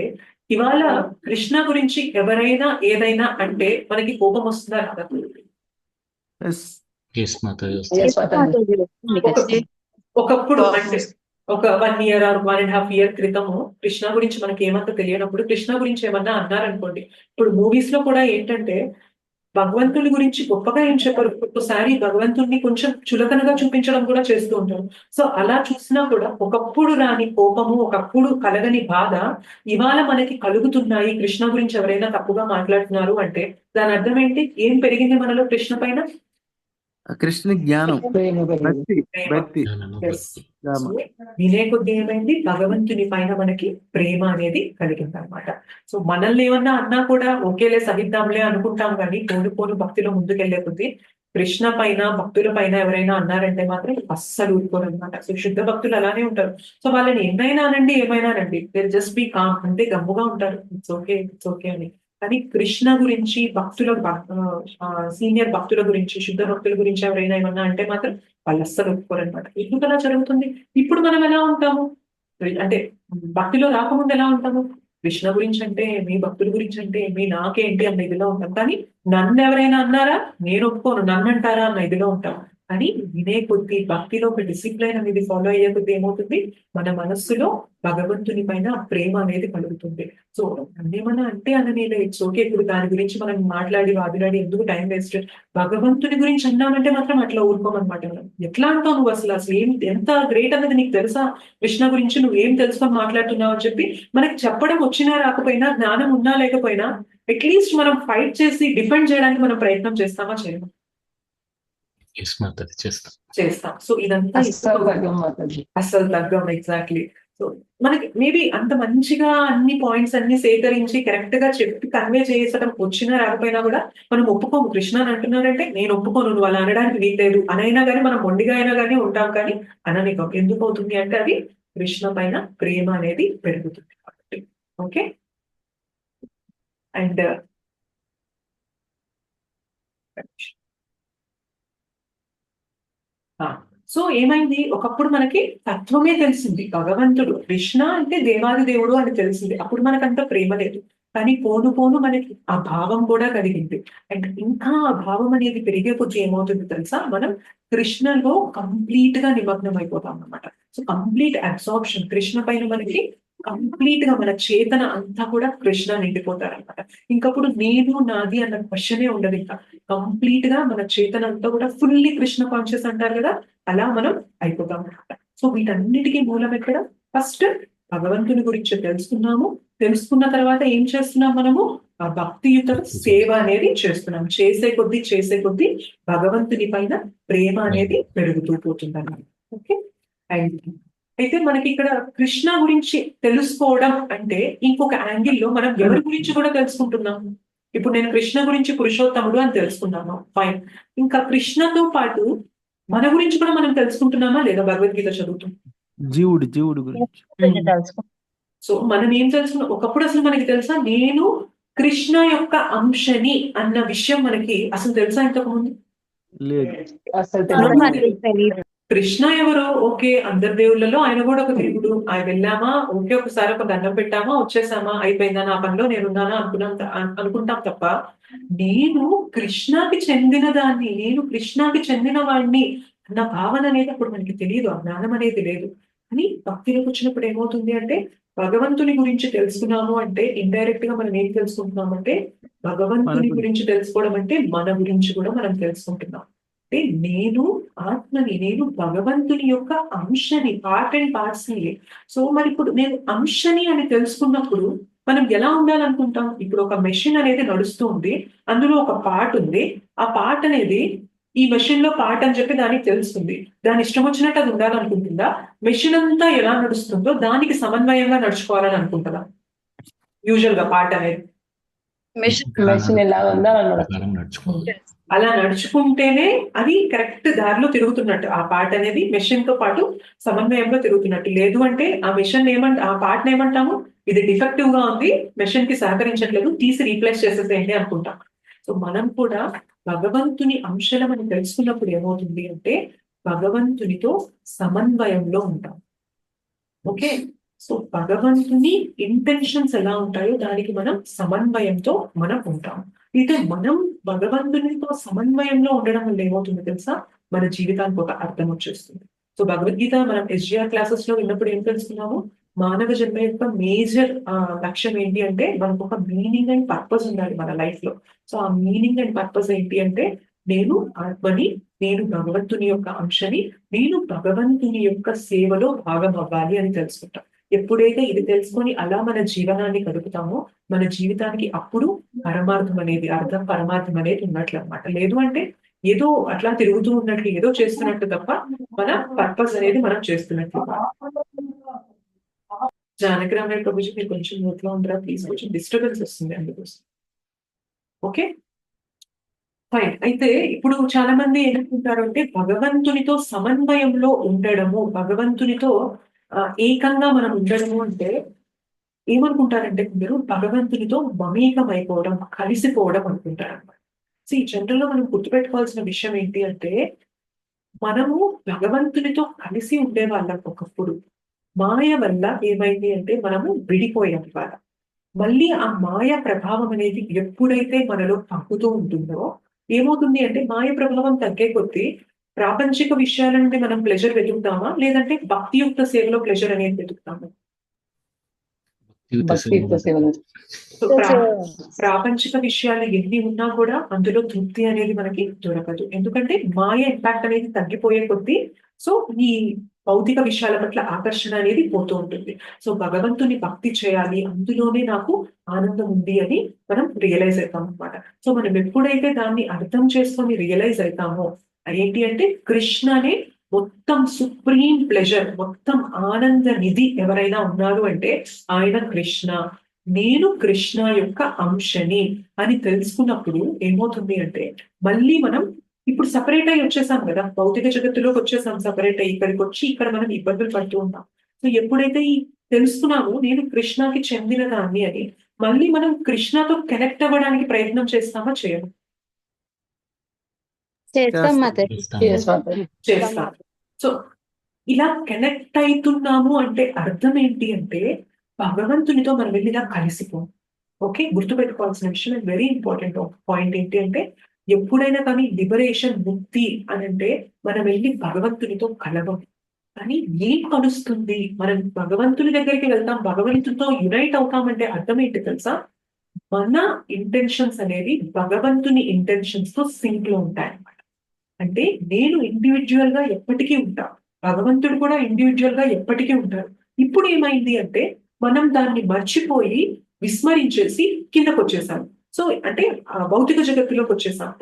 ఇవాళ కృష్ణ గురించి ఎవరైనా ఏదైనా అంటే మనకి కోపం వస్తుందా రాదా? Yes, మాతాజీ. ఒకప్పుడు అంటే ఒక 1 year or 1.5 year క్రితము కృష్ణ గురించి మనకి ఏమంత తెలియనప్పుడు కృష్ణ గురించి ఏమన్నా అన్నారనుకోండి, ఇప్పుడు మూవీస్ లో కూడా ఏంటంటే భగవంతుడి గురించి గొప్పగా ఏం చెప్పరు, ఒక్కొక్కసారి భగవంతుడిని కొంచెం చులకనగా చూపించడం కూడా చేస్తూ ఉంటారు. సో అలా చూసినా కూడా ఒకప్పుడు రాని కోపము ఒకప్పుడు కలగని బాధ ఇవాళ మనకి కలుగుతున్నాయి. కృష్ణ గురించి ఎవరైనా తప్పుగా మాట్లాడుతున్నారు అంటే దాని అర్థం ఏంటి? ఏం పెరిగింది మనలో కృష్ణ పైన? కృష్ణ జ్ఞానం ప్రేమ భక్తి ప్రేమ. భక్తి జ్ఞానము Yes. భక్తి. రామ. సో వినే కొద్ది ఏమైంది, భగవంతుని పైన మనకి ప్రేమ అనేది కలిగింది అనమాట. సో మనల్ని ఏమన్నా అన్నా కూడా ఒకేలే సహిద్దాంలే అనుకుంటాం, కానీ పోను పోను భక్తిలో ముందుకెళ్లే కొద్ది కృష్ణ పైన భక్తుల పైన ఎవరైనా అన్నారంటే మాత్రం అస్సలు ఊరుకోరు అనమాట. సో శుద్ధ భక్తులు అలానే ఉంటారు. సో వాళ్ళని ఏమైనా అనండి ఏమైనా అనండి, దే జస్ట్ బీ కామ్, అంటే గమ్ముగా ఉంటారు, ఇట్స్ ఓకే ఇట్స్ ఓకే అని. కానీ కృష్ణ గురించి భక్తుల సీనియర్ భక్తుల గురించి శుద్ధ భక్తుల గురించి ఎవరైనా ఏమన్నా అంటే మాత్రం వాళ్ళు అస్సలు ఒప్పుకోరనమాట. ఎందుకు అలా జరుగుతుంది? ఇప్పుడు మనం ఎలా ఉంటాము అంటే భక్తిలో రాకముందు ఎలా ఉంటాము, కృష్ణ గురించి అంటే మీ భక్తుల గురించి అంటే మీ నాకేంటి అన్న ఇదిలో ఉంటాం. కానీ నన్ను ఎవరైనా అన్నారా నేను ఒప్పుకోను, నన్ను అంటారా అన్న ఇదిలో ఉంటాం. కానీ వినే కొద్ది భక్తిలో ఒక డిసిప్లైన్ అనేది ఫాలో అయ్యే కొద్ది ఏమవుతుంది, మన మనస్సులో భగవంతుని పైన ప్రేమ అనేది కలుగుతుంది. సో అన్నేమన్నా అంటే అననేలే, ఇట్స్ ఓకే. ఇప్పుడు దాని గురించి మనం మాట్లాడి వాదిలాడి ఎందుకు టైం వేస్ట్. భగవంతుని గురించి అన్నామంటే మాత్రం అట్లా ఊరుకోమన్నమాట. మనం ఎట్లా అంటావు నువ్వు, అసలు ఏం ఎంత గ్రేట్ అన్నది నీకు తెలుసా, కృష్ణ గురించి నువ్వు ఏం తెలుసుకొని మాట్లాడుతున్నావు అని చెప్పి మనకి చెప్పడం వచ్చినా రాకపోయినా, జ్ఞానం ఉన్నా లేకపోయినా అట్లీస్ట్ మనం ఫైట్ చేసి డిఫెండ్ చేయడానికి మనం ప్రయత్నం చేస్తామా చేయము? ఎస్ మాతాజీ, చేస్తాం. సో ఇదంతా అస్సలు తగ్గం మాతాజీ. అస్సలు తగ్గం. ఎగ్జాక్ట్లీ. సో మనకి మేబీ అంత మంచిగా అన్ని పాయింట్స్ అన్ని సేకరించి కరెక్ట్ గా చెప్పి కన్వే చేసడం వచ్చినా రాకపోయినా కూడా మనం ఒప్పుకోము. కృష్ణ అని అంటున్నారంటే నేను ఒప్పుకోను, నువ్వు అలా అనడానికి వీల్లేదు అనైనా కానీ మనం మొండిగా అయినా కానీ ఉంటాం. కానీ అననికం ఎందుకు అవుతుంది అంటే అది కృష్ణ పైన ప్రేమ అనేది పెరుగుతుంది కాబట్టి. ఓకే. అండ్ సో ఏమైంది, ఒకప్పుడు మనకి తత్వమే తెలిసింది, భగవంతుడు కృష్ణ అంటే దేవాది దేవుడు అని తెలిసింది. అప్పుడు మనకంత ప్రేమ లేదు. కానీ పోను పోను మనకి ఆ భావం కూడా కలిగింది. అండ్ ఇంకా ఆ భావం అనేది పెరిగే కొద్ది ఏమవుతుంది తెలుసా, మనం కృష్ణలో కంప్లీట్ గా నిమగ్నం అయిపోతాం అన్నమాట. సో కంప్లీట్ అబ్సార్ప్షన్ కృష్ణ పైన మనకి కంప్లీట్ గా మన చేతన అంతా కూడా కృష్ణ నిండిపోతారనమాట. ఇంకప్పుడు నేను నాది అన్న క్వశ్చనే ఉండదు. ఇంకా కంప్లీట్ గా మన చేతన అంతా కూడా ఫుల్లీ కృష్ణ కాన్షియస్ అంటారు కదా, అలా మనం అయిపోతాం అనమాట. సో వీటన్నిటికీ మూలం ఎక్కడ, ఫస్ట్ భగవంతుని గురించి తెలుసుకున్న తర్వాత ఏం చేస్తున్నాం మనము, ఆ భక్తియుత సేవ అనేది చేస్తున్నాం. చేసే కొద్దీ భగవంతుని పైన ప్రేమ అనేది పెరుగుతూ పోతుంది అన్నమాట. ఓకే. అండ్ అయితే మనకి ఇక్కడ కృష్ణ గురించి తెలుసుకోవడం అంటే ఇంకొక యాంగిల్లో మనం ఎవరి గురించి కూడా తెలుసుకుంటున్నాము. ఇప్పుడు నేను కృష్ణ గురించి పురుషోత్తముడు అని తెలుసుకున్నాను, ఫైన్. ఇంకా కృష్ణతో పాటు మన గురించి కూడా మనం తెలుసుకుంటున్నామా లేదా, భగవద్గీత చదువుతాం జీవుడు గురించి. సో మనం ఏం తెలుసుకున్నాం, ఒకప్పుడు అసలు మనకి తెలుసా నేను కృష్ణ యొక్క అంశని అన్న విషయం మనకి అసలు తెలుసా ఇంతకు ముందు? లేదు. అసలు తెలియదు. కృష్ణ ఎవరో ఓకే, అందరి దేవుళ్ళలో ఆయన కూడా ఒక దేవుడు. ఆయన వెళ్ళామా ఓకే, ఒకసారి ఒక దండం పెట్టామా వచ్చేసామా అయిపోయిందా, నా పనిలో నేనున్నానా అనుకుంటాం తప్ప నేను కృష్ణకి చెందిన దాన్ని, నేను కృష్ణకి చెందిన వాడిని అన్న భావన అనేది అప్పుడు మనకి తెలియదు, ఆ జ్ఞానం అనేది లేదు. అని భక్తిలోకి వచ్చినప్పుడు ఏమవుతుంది అంటే భగవంతుని గురించి తెలుసుకున్నాము అంటే ఇండైరెక్ట్ గా మనం ఏం తెలుసుకుంటున్నామంటే భగవంతుని గురించి తెలుసుకోవడం అంటే మన గురించి కూడా మనం తెలుసుకుంటున్నాం. అంటే నేను ఆత్మని, నేను భగవంతుని యొక్క అంశని, పార్ట్ అండ్ పార్ట్స్ని. సో మరి ఇప్పుడు నేను అంశని అని తెలుసుకున్నప్పుడు మనం ఎలా ఉండాలనుకుంటాం, ఇప్పుడు ఒక మెషిన్ అనేది నడుస్తూ ఉంది, అందులో ఒక పార్ట్ ఉంది, ఆ పార్ట్ అనేది ఈ మెషిన్ లో పార్ట్ అని చెప్పి దానికి తెలుస్తుంది, దాని ఇష్టం వచ్చినట్టు అది ఉండాలనుకుంటుందా, మెషిన్ అంతా ఎలా నడుస్తుందో దానికి సమన్వయంగా నడుచుకోవాలని అనుకుంటుందా? యూజువల్ గా పార్ట్ అనేది మెషిన్ ఎలా ఉందో అలా నడుచుకోవాలి. అలా నడుచుకుంటేనే అది కరెక్ట్ దారిలో తిరుగుతున్నట్టు, ఆ పార్ట్ అనేది మెషిన్ తో పాటు సమన్వయంలో తిరుగుతున్నట్టు. లేదు అంటే ఆ మెషిన్ ఆ పార్ట్ ఏమంటాము, ఇది డిఫెక్టివ్ గా ఉంది, మెషిన్ కి సహకరించట్లేదు, తీసి రీప్లేస్ చేసేసేయండి అనుకుంటాం. సో మనం కూడా భగవంతుని అంశలం అని తెలుసుకున్నప్పుడు ఏమవుతుంది అంటే భగవంతునితో సమన్వయంలో ఉంటాం. ఓకే. సో భగవంతుని ఇంటెన్షన్స్ ఎలా ఉంటాయో దానికి మనం సమన్వయంతో మనం ఉంటాం. అయితే మనం భగవంతునితో సమన్వయంలో ఉండడం వల్ల ఏమవుతుంది తెలుసా, మన జీవితానికి ఒక అర్థం వచ్చేస్తుంది. సో భగవద్గీత మనం SGR క్లాసెస్ లో విన్నప్పుడు ఏం తెలుసుకున్నాము, మానవ జన్మ యొక్క మేజర్ లక్ష్యం ఏంటి అంటే మనకు ఒక మీనింగ్ అండ్ పర్పస్ ఉండాలి మన లైఫ్ లో. సో ఆ మీనింగ్ అండ్ పర్పస్ ఏంటి అంటే నేను ఆత్మని, నేను భగవంతుని యొక్క అంశని, నేను భగవంతుని యొక్క సేవలో భాగం అవ్వాలి అని తెలుసుకుంటాం. ఎప్పుడైతే ఇది తెలుసుకొని అలా మన జీవనాన్ని గడుపుతామో మన జీవితానికి అప్పుడు పరమార్థం అనేది, అర్థం పరమార్థం అనేది ఉన్నట్లు అనమాట. లేదు అంటే ఏదో అట్లా తిరుగుతూ ఉన్నట్లు ఏదో చేస్తున్నట్టు తప్ప మన పర్పస్ అనేది మనం చేస్తున్నట్లు జానకిరామయ్య ప్రభుజీ మీరు కొంచెం నోట్లో ఉండరా ప్లీజ్, కొంచెం డిస్టర్బెన్స్ వస్తుంది అందుకోసం. Okay fine. అయితే ఇప్పుడు చాలా మంది ఏమనుకుంటారు అంటే భగవంతునితో సమన్వయంలో ఉండడము, భగవంతునితో ఏకంగా మనం ఉండడము అంటే ఏమనుకుంటారంటే మీరు భగవంతునితో మమేకమైపోవడం, కలిసిపోవడం అనుకుంటారు అనమాట. సో ఈ జనరల్ లో మనం గుర్తుపెట్టుకోవాల్సిన విషయం ఏంటి అంటే మనము భగవంతునితో కలిసి ఉండేవాళ్ళం ఒకప్పుడు. మాయ వల్ల ఏమైంది అంటే మనము విడిపోయాం ఇవాళ. మళ్ళీ ఆ మాయ ప్రభావం అనేది ఎప్పుడైతే మనలో తగ్గుతూ ఉంటుందో ఏమవుతుంది అంటే మాయ ప్రభావం తగ్గే కొద్దీ ప్రాపంచిక విషయాల నుండి మనం ప్లెజర్ వెతుకుతామా, లేదంటే భక్తియుక్త సేవలో ప్లెజర్ అనేది వెతుకుతామా? భక్తియుక్త సేవలు. సో ప్రాపంచిక విషయాలు ఎన్ని ఉన్నా కూడా అందులో తృప్తి అనేది మనకి దొరకదు. ఎందుకంటే మాయ ఇంపాక్ట్ అనేది తగ్గిపోయే కొద్దీ సో ఈ భౌతిక విషయాల పట్ల ఆకర్షణ అనేది పోతూ ఉంటుంది. సో భగవంతుని భక్తి చేయాలి, అందులోనే నాకు ఆనందం ఉంది అని మనం రియలైజ్ అవుతాం అనమాట. సో మనం ఎప్పుడైతే దాన్ని అర్థం చేసుకొని రియలైజ్ అవుతామో ఏంటి అంటే కృష్ణనే మొత్తం సుప్రీం ప్లెజర్, మొత్తం ఆనంద నిధి ఎవరైనా ఉన్నారు అంటే ఆయన కృష్ణ. నేను కృష్ణ యొక్క అంశని అని తెలుసుకున్నప్పుడు ఏమవుతుంది అంటే మళ్ళీ మనం ఇప్పుడు సపరేట్ అయ్యి వచ్చేసాం కదా, భౌతిక జగత్తులోకి వచ్చేసాం, సపరేట్ అయ్యి ఇక్కడికి వచ్చి ఇక్కడ మనం ఇబ్బందులు పడుతూ ఉంటాం. సో ఎప్పుడైతే ఈ తెలుసుకున్నామో నేను కృష్ణకి చెందిన దాన్ని అని, మళ్ళీ మనం కృష్ణతో కనెక్ట్ అవ్వడానికి ప్రయత్నం చేస్తామా చేయము? చేస్తాం. సో ఇలా కనెక్ట్ అవుతున్నాము అంటే అర్థం ఏంటి అంటే భగవంతునితో మనం వెళ్ళి ఇలా కలిసిపోం. ఓకే, గుర్తుపెట్టుకోవాల్సిన విషయం వెరీ ఇంపార్టెంట్ పాయింట్ ఏంటి అంటే ఎప్పుడైనా కానీ లిబరేషన్, ముక్తి అని అంటే మనం వెళ్ళి భగవంతునితో కలవం. కానీ ఏం కలుస్తుంది? మనం భగవంతుని దగ్గరికి వెళ్తాం, భగవంతునితో యునైట్ అవుతామంటే అర్థం ఏంటి తెలుసా? మన ఇంటెన్షన్స్ అనేది భగవంతుని ఇంటెన్షన్స్ తో సింక్ లో ఉంటాయి అన్నమాట. అంటే నేను ఇండివిజువల్ గా ఎప్పటికీ ఉంటా, భగవంతుడు కూడా ఇండివిజువల్ గా ఎప్పటికీ ఉంటారు. ఇప్పుడు ఏమైంది అంటే మనం దాన్ని మర్చిపోయి విస్మరించేసి కిందకు వచ్చేసాం. సో అంటే భౌతిక జగత్తులోకి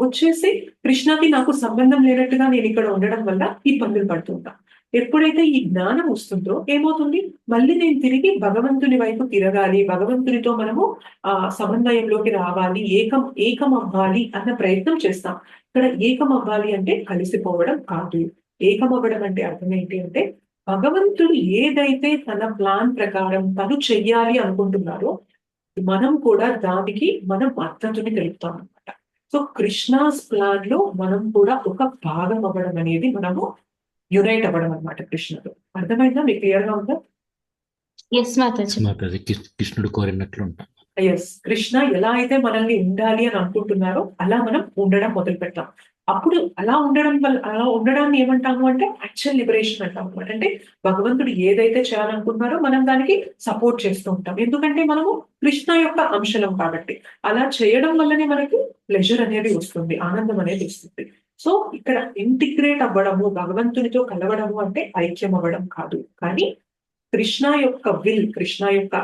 వచ్చేసి కృష్ణకి నాకు సంబంధం లేనట్టుగా నేను ఇక్కడ ఉండడం వల్ల ఇబ్బందులు పడుతుంటా. ఎప్పుడైతే ఈ జ్ఞానం వస్తుందో ఏమవుతుంది, మళ్ళీ నేను తిరిగి భగవంతుని వైపు తిరగాలి, భగవంతునితో మనము సమన్వయంలోకి రావాలి, ఏకం అవ్వాలి అన్న ప్రయత్నం చేస్తాం. ఇక్కడ ఏకం అవ్వాలి అంటే కలిసిపోవడం కాదు. ఏకం అవ్వడం అంటే అర్థం ఏంటి అంటే భగవంతుడు ఏదైతే తన ప్లాన్ ప్రకారం తను చెయ్యాలి అనుకుంటున్నారో మనం కూడా దానికి మనం మద్దతుని తెలుపుతాం అనమాట. సో కృష్ణాస్ ప్లాన్ లో మనం కూడా ఒక భాగం అవ్వడం అనేది మనము యునైట్ అవ్వడం అనమాట కృష్ణుడు. అర్థమైందా? మీకు క్లియర్ గా ఉందా? కృష్ణుడు కోరినట్లు ఉంటాం. ఎస్, కృష్ణ ఎలా అయితే మనల్ని ఉండాలి అని అనుకుంటున్నారో అలా మనం ఉండడం మొదలు పెట్టాం. అప్పుడు అలా ఉండడాన్ని ఏమంటాము అంటే యాక్చువల్ లిబరేషన్ అంటాం అనమాట. అంటే భగవంతుడు ఏదైతే చేయాలనుకుంటున్నారో మనం దానికి సపోర్ట్ చేస్తూ ఉంటాం, ఎందుకంటే మనము కృష్ణ యొక్క అంశలం కాబట్టి. అలా చేయడం వల్లనే మనకి ప్లెజర్ అనేది వస్తుంది, ఆనందం అనేది వస్తుంది. సో ఇక్కడ ఇంటిగ్రేట్ అవ్వడము, భగవంతునితో కలవడము అంటే ఐక్యం అవ్వడం కాదు, కానీ కృష్ణ యొక్క విల్, కృష్ణ యొక్క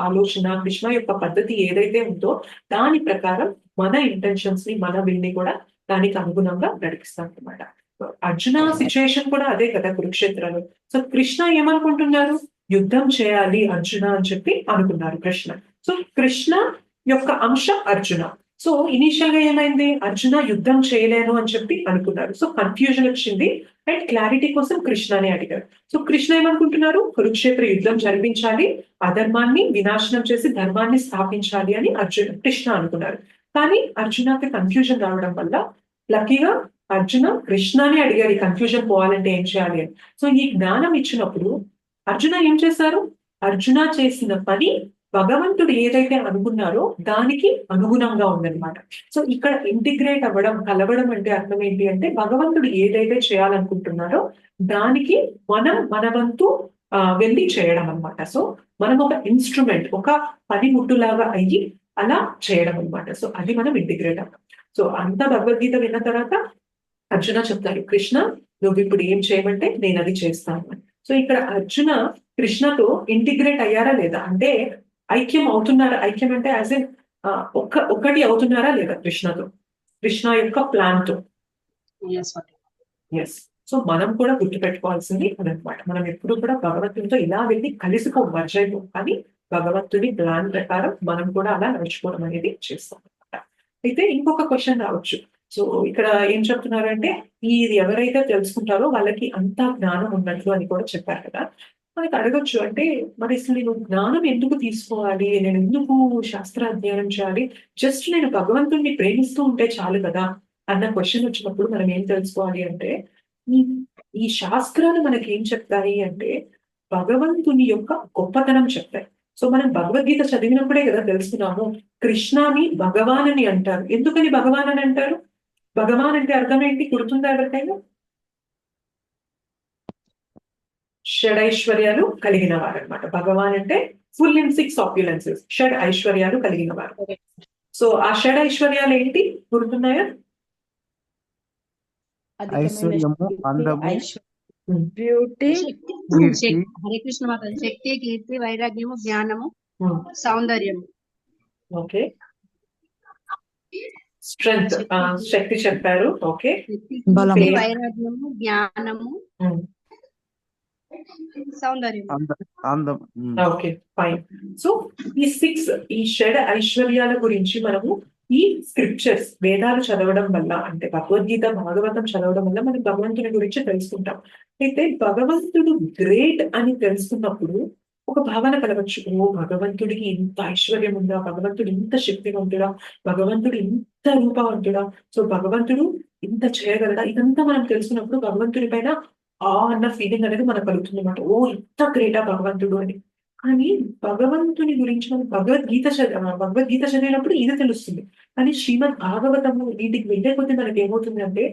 ఆలోచన, కృష్ణ యొక్క పద్ధతి ఏదైతే ఉందో దాని ప్రకారం మన ఇంటెన్షన్స్ ని, మన విల్ ని కూడా దానికి అనుగుణంగా నడిపిస్తాం అనమాట. అర్జున సిచ్యుయేషన్ కూడా అదే కదా కురుక్షేత్రంలో. సో కృష్ణ ఏమనుకుంటున్నారు, యుద్ధం చేయాలి అర్జున అని చెప్పి అనుకున్నారు కృష్ణ. సో కృష్ణ యొక్క అంశ అర్జున. సో ఇనీషియల్ గా ఏమైంది, అర్జున యుద్ధం చేయలేను అని చెప్పి అనుకున్నారు. సో కన్ఫ్యూజన్ వచ్చింది అండ్ క్లారిటీ కోసం కృష్ణని అడిగారు. సో కృష్ణ ఏమనుకుంటున్నారు, కురుక్షేత్ర యుద్ధం జరిపించాలి, అధర్మాన్ని వినాశనం చేసి ధర్మాన్ని స్థాపించాలి అని కృష్ణ అనుకున్నారు. కానీ అర్జునకి కన్ఫ్యూజన్ రావడం వల్ల లక్కీగా అర్జున కృష్ణని అడిగారు ఈ కన్ఫ్యూజన్ పోవాలంటే ఏం చేయాలి అని. సో ఈ జ్ఞానం ఇచ్చినప్పుడు అర్జున ఏం చేశారు, అర్జున చేసిన పని భగవంతుడు ఏదైతే అనుకున్నారో దానికి అనుగుణంగా ఉందన్నమాట. సో ఇక్కడ ఇంటిగ్రేట్ అవ్వడం, కలవడం అంటే అర్థం ఏంటి అంటే భగవంతుడు ఏదైతే చేయాలనుకుంటున్నారో దానికి మన వంతు వెళ్ళి చేయడం అనమాట. సో మనం ఒక ఇన్స్ట్రుమెంట్, ఒక పనిముట్టులాగా అయ్యి అలా చేయడం అనమాట. సో అది మనం ఇంటిగ్రేట్ అవ్వడం. సో అంత భగవద్గీత విన్న తర్వాత అర్జున చెప్తారు, కృష్ణ నువ్వు ఇప్పుడు ఏం చేయమంటే నేను అది చేస్తాను అని. సో ఇక్కడ అర్జున కృష్ణతో ఇంటిగ్రేట్ అయ్యారా లేదా, అంటే ఐక్యం అవుతున్నారా, ఐక్యం అంటే యాజ్ ఎన్ ఒకటి అవుతున్నారా లేదా కృష్ణతో, కృష్ణ యొక్క ప్లాన్ తో. Yes, Swati. ఎస్. సో మనం కూడా గుర్తుపెట్టుకోవాల్సింది అదనమాట. మనం ఎప్పుడు కూడా భగవంతునితో ఇలా వెళ్ళి కలిసిపోం, కానీ భగవంతుడి ప్లాన్ ప్రకారం మనం కూడా అలా నడుచుకోవడం అనేది చేస్తాం అనమాట. అయితే ఇంకొక క్వశ్చన్ రావచ్చు. సో ఇక్కడ ఏం చెప్తున్నారంటే ఇది ఎవరైతే తెలుసుకుంటారో వాళ్ళకి అంతా జ్ఞానం ఉన్నట్లు అని కూడా చెప్పారు కదా. మనకి అడగొచ్చు, అంటే మరి అసలు నేను జ్ఞానం ఎందుకు తీసుకోవాలి, నేను ఎందుకు శాస్త్ర అధ్యయనం చేయాలి, జస్ట్ నేను భగవంతుడిని ప్రేమిస్తూ ఉంటే చాలు కదా అన్న క్వశ్చన్ వచ్చినప్పుడు మనం ఏం తెలుసుకోవాలి అంటే ఈ ఈ శాస్త్రాలు మనకి ఏం చెప్తాయి అంటే భగవంతుని యొక్క గొప్పతనం చెప్తాయి. సో మనం భగవద్గీత చదివినప్పుడే కదా తెలుసుకున్నాము కృష్ణాని భగవాన్ అని అంటారు. ఎందుకని భగవాన్ అని అంటారు? భగవాన్ అంటే అర్థం ఏంటి, గుర్తుందా ఎవరికైనా? షడైశ్వర్యాలు కలిగిన వారు అనమాట. భగవాన్ అంటే ఫుల్ ఇన్ 6 ఆప్యులెన్సెస్, షడ్ ఐశ్వర్యాలు కలిగిన వారు. సో ఆ షడ్ ఐశ్వర్యాలు ఏంటి గుర్తున్నాయా? ఐశ్వర్యము, అందము, బ్యూటీ, కీర్తి, హరే కృష్ణ మాత. శక్తి, కీర్తి, వైరాగ్యము, జ్ఞానము, సౌందర్యము. ఓకే. స్ట్రెంగ్త్, శక్తి చెప్పారు. ఓకే. బలము, కీర్తి, వైరాగ్యము, జ్ఞానము, సౌందర్యం. అందం. Okay, fine. సో ఈ 6 ఈ షడ్ ఐశ్వర్యాల గురించి మనము ఈ స్క్రిప్చర్స్ వేదాలు చదవడం వల్ల, అంటే భగవద్గీత భాగవతం చదవడం వల్ల మనం భగవంతుని గురించి తెలుసుకుంటాం. అయితే భగవంతుడు గ్రేట్ అని తెలుసుకున్నప్పుడు ఒక భావన కలవచ్చు, ఓ భగవంతుడికి ఇంత ఐశ్వర్యం ఉందా, భగవంతుడు ఇంత శక్తివంతుడా, భగవంతుడు ఇంత రూపవంతుడా, సో భగవంతుడు ఇంత చేయగలడా, ఇదంతా మనం తెలుసుకున్నప్పుడు భగవంతుడి పైన అన్న ఫీలింగ్ అనేది మనకు కలుగుతుంది అనమాట. ఓ ఇంత గ్రేటా భగవంతుడు అని. కానీ భగవంతుని గురించి మనం భగవద్గీత చదివినప్పుడు ఇది తెలుస్తుంది. కానీ శ్రీమద్ భాగవతము వీటికి వెళ్ళే కొద్దీ మనకి ఏమవుతుంది అంటే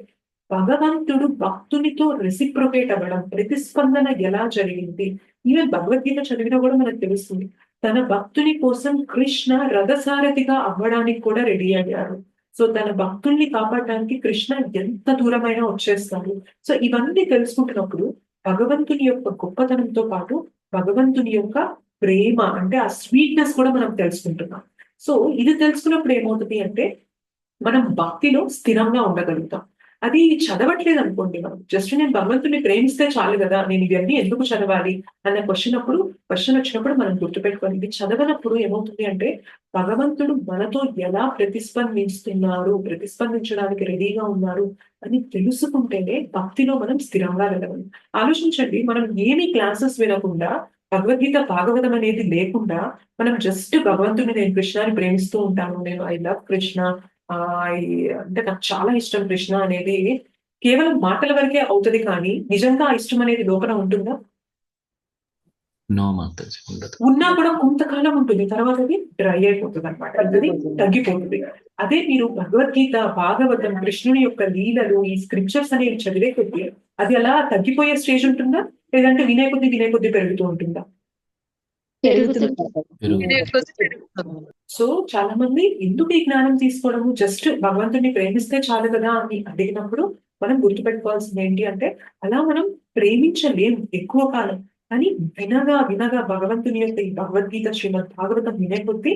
భగవంతుడు భక్తునితో రెసిప్రొకేట్ అవ్వడం, ప్రతిస్పందన ఎలా జరిగింది, ఈవెన్ భగవద్గీత చదివినా కూడా మనకు తెలుస్తుంది. తన భక్తుని కోసం కృష్ణ రథసారథిగా అవ్వడానికి కూడా రెడీ అయ్యారు. సో తన భక్తుల్ని కాపాడడానికి కృష్ణ ఎంత దూరమైనా వచ్చేస్తారు. సో ఇవన్నీ తెలుసుకుంటున్నప్పుడు భగవంతుని యొక్క గొప్పతనంతో పాటు భగవంతుని యొక్క ప్రేమ, అంటే ఆ స్వీట్నెస్ కూడా మనం తెలుసుకుంటున్నాం. సో ఇది తెలుసుకున్నప్పుడు ఏమవుతుంది అంటే మనం భక్తిలో స్థిరంగా ఉండగలుగుతాం. అది చదవట్లేదు అనుకోండి, మనం జస్ట్ నేను భగవంతుని ప్రేమిస్తే చాలు కదా, నేను ఇవన్నీ ఎందుకు చదవాలి అన్న క్వశ్చన్ వచ్చినప్పుడు మనం గుర్తుపెట్టుకోవాలి. ఇది చదవనప్పుడు ఏమవుతుంది అంటే భగవంతుడు మనతో ఎలా ప్రతిస్పందించడానికి రెడీగా ఉన్నారు అని తెలుసుకుంటేనే భక్తిలో మనం స్థిరంగా వెళ్ళగలం. ఆలోచించండి, మనం ఏమి క్లాసెస్ వినకుండా, భగవద్గీత భాగవతం అనేది లేకుండా మనం జస్ట్ భగవంతుని నేను కృష్ణాన్ని ప్రేమిస్తూ ఉంటాను, నేను ఐ లవ్ కృష్ణ, అంటే నాకు చాలా ఇష్టం కృష్ణ అనేది కేవలం మాటల వరకే అవుతుంది, కానీ నిజంగా ఆ ఇష్టం అనేది లోపల ఉంటుందా? నో మాతాజీ, ఉండదు. ఉన్నా కూడా కొంతకాలం ఉంటుంది, తర్వాత అది డ్రై అయిపోతుంది అనమాట, అది తగ్గిపోతుంది. అదే మీరు భగవద్గీత భాగవతం కృష్ణుని యొక్క లీలలు ఈ స్క్రిప్చర్స్ అనేవి చదివే కొద్దీ అది అలా తగ్గిపోయే స్టేజ్ ఉంటుందా, లేదంటే వినే కొద్దీ పెరుగుతూ ఉంటుందా? సో చాలా మంది ఎందుకు ఈ జ్ఞానం తీసుకోవడము, జస్ట్ భగవంతుడిని ప్రేమిస్తే చాలు కదా అని అడిగినప్పుడు మనం గుర్తుపెట్టుకోవాల్సింది ఏంటి అంటే అలా మనం ప్రేమించలేము ఎక్కువ కాలం. కానీ వినగా భగవంతుని యొక్క ఈ భగవద్గీత శ్రీమద్ భాగవతం వినే కొద్దీ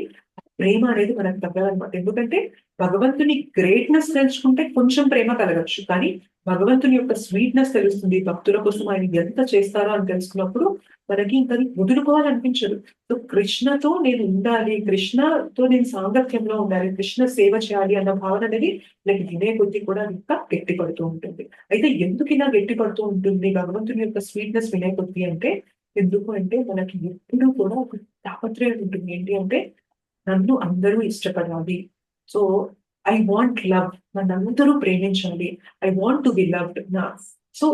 ప్రేమ అనేది మనకు తగ్గదనమాట. ఎందుకంటే భగవంతుని గ్రేట్నెస్ తెలుసుకుంటే కొంచెం ప్రేమ కలగచ్చు, కానీ భగవంతుని యొక్క స్వీట్నెస్ తెలుస్తుంది, భక్తుల కోసం ఆయన ఎంత చేస్తారో అని తెలుసుకున్నప్పుడు మనకి ఇంకా వదులుకోవాలనిపించదు. సో కృష్ణతో నేను ఉండాలి, కృష్ణతో నేను సాంగత్యంలో ఉండాలి, కృష్ణ సేవ చేయాలి అన్న భావన అనేది నాకు వినే కొద్దీ కూడా ఇంకా గట్టిపడుతూ ఉంటుంది. అయితే ఎందుకు ఇలా గట్టిపడుతూ ఉంటుంది భగవంతుని యొక్క స్వీట్నెస్ వినే కొద్దీ అంటే, ఎందుకు అంటే మనకి ఎప్పుడూ కూడా ఒక తాపత్రయం ఉంటుంది. ఏంటి అంటే నన్ను అందరూ ఇష్టపడాలి, సో ఐ వాంట్ లవ్, నన్ను అందరూ ప్రేమించాలి, I want to be loved. So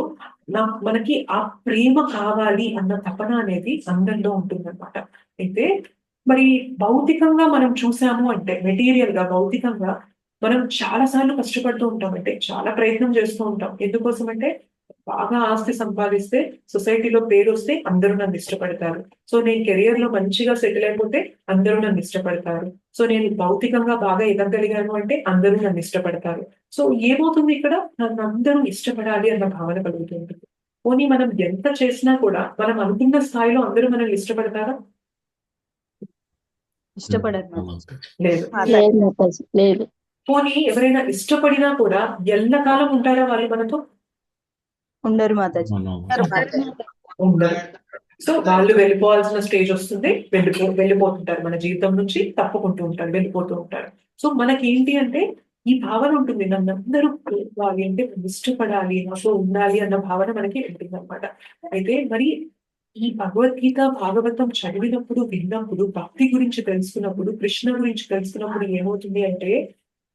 మనకి ఆ ప్రేమ కావాలి అన్న తపన అనేది అందరిలో ఉంటుంది అనమాట. అయితే మరి భౌతికంగా మనం చూసాము అంటే, మెటీరియల్ గా భౌతికంగా మనం చాలా సార్లు కష్టపడుతూ ఉంటాం, అంటే చాలా ప్రయత్నం చేస్తూ ఉంటాం. ఎందుకోసం అంటే బాగా ఆస్తి సంపాదిస్తే, సొసైటీలో పేరు వస్తే అందరూ నన్ను ఇష్టపడతారు, సో నేను కెరియర్ లో మంచిగా సెటిల్ అయిపోతే అందరూ నన్ను ఇష్టపడతారు, సో నేను భౌతికంగా బాగా ఎదగలిగాను అంటే అందరూ నన్ను ఇష్టపడతారు. సో ఏమవుతుంది ఇక్కడ, నన్ను అందరూ ఇష్టపడాలి అన్న భావన కలుగుతుంది. పోనీ మనం ఎంత చేసినా కూడా మనం అనుకున్న స్థాయిలో అందరూ మనల్ని ఇష్టపడతారా? ఇష్టపడరు. లేదు. లేదు. పోనీ ఎవరైనా ఇష్టపడినా కూడా ఎల్లకాలం ఉంటారా వాళ్ళు మనతో? ఉండరు మాతాజీ. ఉండరు. సో వాళ్ళు వెళ్ళిపోవాల్సిన స్టేజ్ వస్తుంది, వెళ్ళిపోతుంటారు, మన జీవితం నుంచి తప్పుకుంటూ ఉంటారు, వెళ్ళిపోతూ ఉంటారు. సో మనకి ఏంటి అంటే ఈ భావన ఉంటుంది, నన్ను అందరూ ప్రేమించాలి అంటే ఇష్టపడాలి, నాతో ఉండాలి అన్న భావన మనకి ఉంటుంది అనమాట. అయితే మరి ఈ భగవద్గీత భాగవతం చదివినప్పుడు, విన్నప్పుడు, భక్తి గురించి తెలుసుకున్నప్పుడు, కృష్ణ గురించి తెలుసుకున్నప్పుడు ఏమవుతుంది అంటే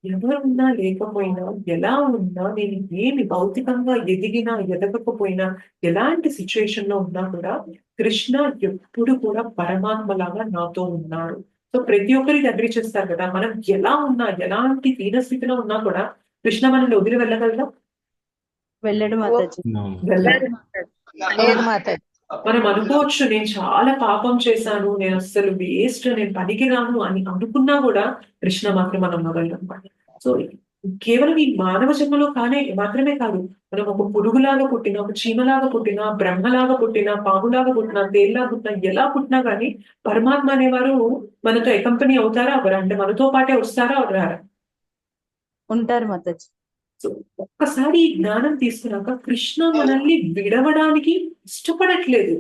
ఎవరున్నా లేకపోయినా, ఎలా ఉన్నా, నేను ఏమి భౌతికంగా ఎదిగినా ఎదగకపోయినా, ఎలాంటి సిచ్యుయేషన్ లో ఉన్నా కూడా కృష్ణ ఎప్పుడు కూడా పరమాత్మలాగా నాతో ఉన్నారు. సో ప్రతి ఒక్కరికి అగ్రి చేస్తారు కదా, మనం ఎలా ఉన్నా, ఎలాంటి దీనస్థితిలో ఉన్నా కూడా కృష్ణ మనల్ని వదిలి వెళ్ళగలరా? వెళ్ళడు మాతాజీ. వెళ్ళరు. లేదు మాతాజీ. మనం అనుకోవచ్చు నేను చాలా పాపం చేశాను, నేను అస్సలు వేస్ట్, నేను పనికిరాను అని అనుకున్నా కూడా కృష్ణ మాత్రం మనం వదలనమాట. సో కేవలం ఈ మానవ జన్మలో మాత్రమే కాదు, మనం ఒక పురుగులాగా పుట్టినా, ఒక చీమలాగా పుట్టినా, బ్రహ్మలాగా పుట్టినా, పాములాగా పుట్టినా, తేల్లాగా పుట్టినా, ఎలా పుట్టినా కానీ పరమాత్మ అనేవారు మనతో ఎకంపెనీ అవుతారా అవరా? అంటే మనతో పాటే వస్తారా రారా? ఉంటారు మాతాజీ. సో ఒక్కసారి ఈ జ్ఞానం తీసుకున్నాక కృష్ణ మనల్ని విడవడానికి ఇష్టపడట్లేదు.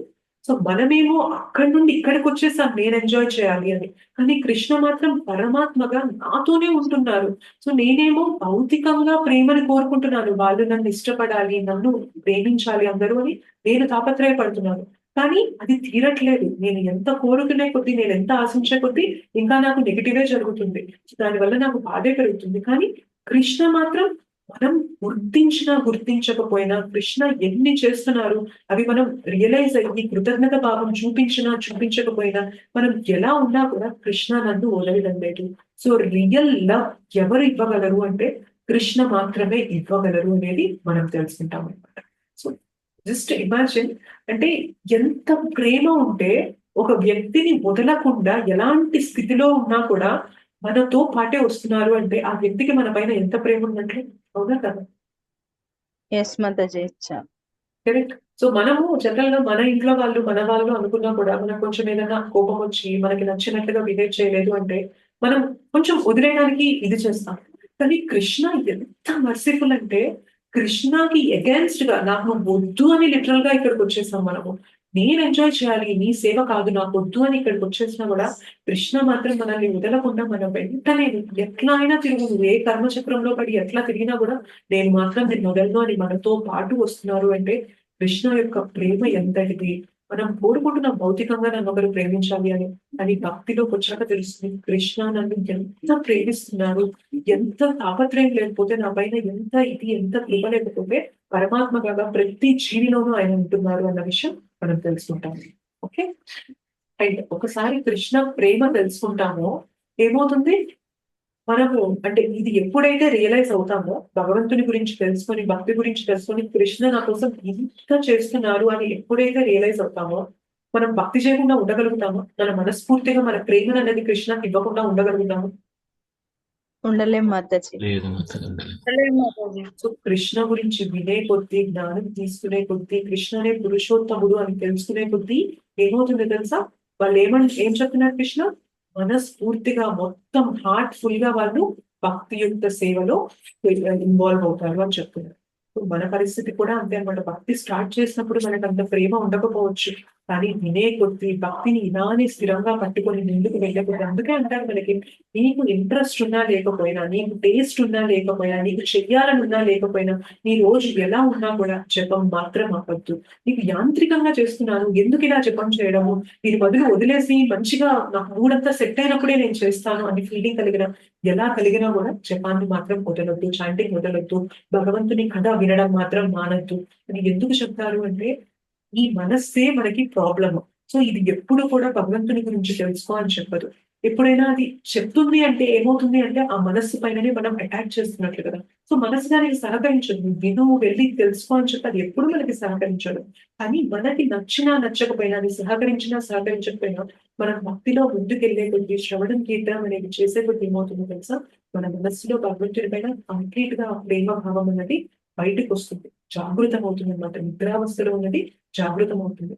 సో మనమేమో అక్కడి నుండి ఇక్కడికి వచ్చేసాం నేను ఎంజాయ్ చేయాలి అని, కానీ కృష్ణ మాత్రం పరమాత్మగా నాతోనే ఉంటున్నారు. సో నేనేమో భౌతికంగా ప్రేమని కోరుకుంటున్నాను, వాళ్ళు నన్ను ఇష్టపడాలి, నన్ను ప్రేమించాలి అందరూ అని నేను తాపత్రయపడుతున్నాను. కానీ అది తీరట్లేదు. నేను ఎంత కోరుకునే కొద్దీ, నేను ఎంత ఆశించే కొద్దీ ఇంకా నాకు నెగిటివే జరుగుతుంది. దానివల్ల నాకు బాధే పెరుగుతుంది. కానీ కృష్ణ మాత్రం మనం గుర్తించినా గుర్తించకపోయినా కృష్ణ ఎన్ని చేస్తున్నారు అవి మనం రియలైజ్ అయ్యి కృతజ్ఞత భావం చూపించినా చూపించకపోయినా మనం ఎలా ఉన్నా కూడా కృష్ణ నన్ను వదలడం లేదు. సో రియల్ లవ్ ఎవరు ఇవ్వగలరు అంటే కృష్ణ మాత్రమే ఇవ్వగలరు అనేది మనం తెలుసుకుంటాం అనమాట. సో జస్ట్ ఇమాజిన్, అంటే ఎంత ప్రేమ ఉంటే ఒక వ్యక్తిని వదలకుండా ఎలాంటి స్థితిలో ఉన్నా కూడా మనతో పాటే వస్తున్నారు అంటే ఆ వ్యక్తికి మన పైన ఎంత ప్రేమ ఉన్నట్లు, అవునా కదా? ఎస్ మాతాజీ. కరెక్ట్. సో మనము జనరల్ గా మన ఇంట్లో వాళ్ళు మన వాళ్ళు అనుకున్నా కూడా మనకు కొంచెం ఏదైనా కోపం వచ్చి మనకి నచ్చినట్లుగా బిహేవ్ చేయలేదు అంటే మనం కొంచెం వదిలేయడానికి ఇది చేస్తాం. కానీ కృష్ణ ఎంత మర్సిఫుల్ అంటే కృష్ణకి అగేన్స్ట్ గా నాకు నువ్వు వద్దు అని లిటరల్ గా ఇక్కడికి వచ్చేసాం మనము. నేను ఎంజాయ్ చేయాలి, నీ సేవ కాదు నాకు వద్దు అని ఇక్కడికి వచ్చేసినా కూడా కృష్ణ మాత్రం మనల్ని వదలకుండా మనం వెంటనే ఎట్లా అయినా తిరుగు, నువ్వు ఏ కర్మచక్రంలో పడి ఎట్లా తిరిగినా కూడా నేను మాత్రం నేను వదలను అని మనతో పాటు వస్తున్నారు అంటే కృష్ణ యొక్క ప్రేమ ఎంతటిది. మనం కోరుకుంటున్న భౌతికంగా నన్ను ఒకరు ప్రేమించాలి అని, అని భక్తిలోకి వచ్చాక తెలుస్తుంది కృష్ణ నన్ను ఎంత ప్రేమిస్తున్నారు, ఎంత తాపత్రయం లేకపోతే నా పైన ఎంత కృప లేకపోతే పరమాత్మగా ప్రతి జీవిలోనూ ఆయన ఉంటున్నారు అన్న విషయం మనం తెలుసుకుంటాం. ఓకే, అండ్ ఒకసారి కృష్ణ ప్రేమ తెలుసుకుంటామో ఏమవుతుంది, మనము అంటే ఇది ఎప్పుడైతే రియలైజ్ అవుతామో, భగవంతుని గురించి తెలుసుకొని, భక్తి గురించి తెలుసుకొని, కృష్ణ నా కోసం ఇంత చేస్తున్నారు అని ఎప్పుడైతే రియలైజ్ అవుతామో మనం భక్తి చేయకుండా ఉండగలుగుతామో, మన మనస్ఫూర్తిగా మన ప్రేమను అనేది కృష్ణకి ఇవ్వకుండా ఉండగలుగుతాము? ఉండలేం మాతాజీ. సో కృష్ణ గురించి వినే కొద్దీ, జ్ఞానం తీసుకునే కొద్దీ, కృష్ణనే పురుషోత్తముడు అని తెలుసుకునే కొద్దీ ఏమవుతుంది తెలుసా? వాళ్ళు ఏం చెప్తున్నారు? కృష్ణ మనస్ఫూర్తిగా మొత్తం హార్ట్ఫుల్ గా వాళ్ళు భక్తియుక్త సేవలో ఇన్వాల్వ్ అవుతారు అని చెప్తున్నారు. మన పరిస్థితి కూడా అంతే అన్నమాట. భక్తి స్టార్ట్ చేసినప్పుడు మనకు అంత ప్రేమ ఉండకపోవచ్చు, కానీ వినే కొద్దీ భక్తిని ఇలానే స్థిరంగా పట్టుకొని ముందుకు వెళ్ళకూడదు. అందుకే అంటారు మనకి, నీకు ఇంట్రెస్ట్ ఉన్నా లేకపోయినా, నీకు టేస్ట్ ఉన్నా లేకపోయినా, నీకు చెయ్యాలని ఉన్నా లేకపోయినా, నీ రోజు ఎలా ఉన్నా కూడా జపం మాత్రం ఆపద్దు. నీకు యాంత్రికంగా చేస్తున్నాను, ఎందుకు ఇలా జపం చేయడము, దీని బదులు వదిలేసి మంచిగా నాకు మూడంతా సెట్ అయినప్పుడే నేను చేస్తాను అని ఫీలింగ్ ఎలా కలిగినా కూడా జపాన్ని మాత్రం వదలొద్దు, చాంటింగ్ వదలొద్దు, భగవంతుని కథ వినడం మాత్రం మానద్దు అని ఎందుకు చెప్తారు అంటే ఈ మనస్సే మనకి ప్రాబ్లమ్. సో ఇది ఎప్పుడు కూడా భగవంతుని గురించి తెలుసుకో అని చెప్పదు. ఎప్పుడైనా అది చెప్తుంది అంటే ఏమవుతుంది అంటే ఆ మనస్సు పైననే మనం అటాక్ చేస్తున్నట్లు కదా. సో మనస్సు దానికి సహకరించదు, విను వెళ్ళి తెలుసుకో అని చెప్పి అది ఎప్పుడు మనకి సహకరించదు. కానీ మనకి నచ్చినా నచ్చకపోయినా, అది సహకరించకపోయినా మనం భక్తిలో ముందుకెళ్లే కొద్ది, శ్రవణం కీర్తనం అనేది చేసే కొద్ది ఏమవుతుందో తెలుసా, మన మనస్సులో భగవంతుడి పైన కంప్లీట్ గా ప్రేమ భావం అన్నది బయటకు వస్తుంది, జాగృతం అవుతుంది అనమాట. నిద్రావస్థలో ఉన్నది జాగృతం అవుతుంది.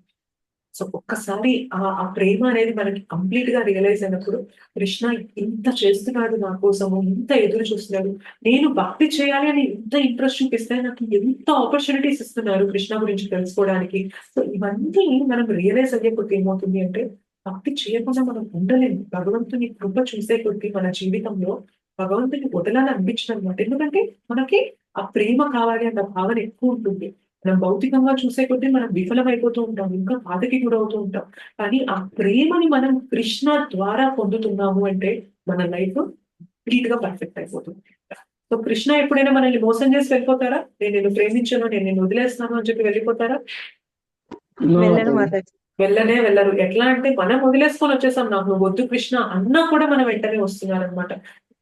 సో ఒక్కసారి ఆ ప్రేమ అనేది మనకి కంప్లీట్ గా రియలైజ్ అయినప్పుడు కృష్ణ ఇంత చేస్తున్నాడు నా కోసము, ఇంత ఎదురు చూస్తున్నాడు, నేను భక్తి చేయాలి అని ఇంత ఇంట్రెస్ట్ చూపిస్తే నాకు ఎంత ఆపర్చునిటీస్ ఇస్తున్నారు కృష్ణ గురించి తెలుసుకోవడానికి. సో ఇవన్నీ మనం రియలైజ్ అయ్యే కొద్ది ఏమవుతుంది అంటే భక్తి చేయకుండా మనం ఉండలేము. భగవంతుని కృప చూసే కొద్ది మన జీవితంలో భగవంతుని వదలాలని అనిపించడం అనమాట. ఎందుకంటే మనకి ఆ ప్రేమ కావాలి అన్న భావన ఎక్కువ ఉంటుంది. మనం భౌతికంగా చూసే కొద్దీ మనం విఫలమైపోతూ ఉంటాం, ఇంకా బాధకి గురవుతూ ఉంటాం. కానీ ఆ ప్రేమని మనం కృష్ణ ద్వారా పొందుతున్నాము అంటే మన లైఫ్ కంప్లీట్ గా పర్ఫెక్ట్ అయిపోతుంది. సో కృష్ణ ఎప్పుడైనా మనల్ని మోసం చేసి వెళ్ళిపోతారా? నేను నిన్ను ప్రేమించాను, నేను నిన్ను వదిలేస్తాను అని చెప్పి వెళ్ళిపోతారా? వెళ్ళడు మాతాజీ. వెళ్ళనే వెళ్ళరు. ఎట్లా అంటే మనం వదిలేసుకొని వచ్చేసాం, నాకు నువ్వు వద్దు కృష్ణ అన్నా కూడా మనం వెంటనే వస్తున్నారు అనమాట.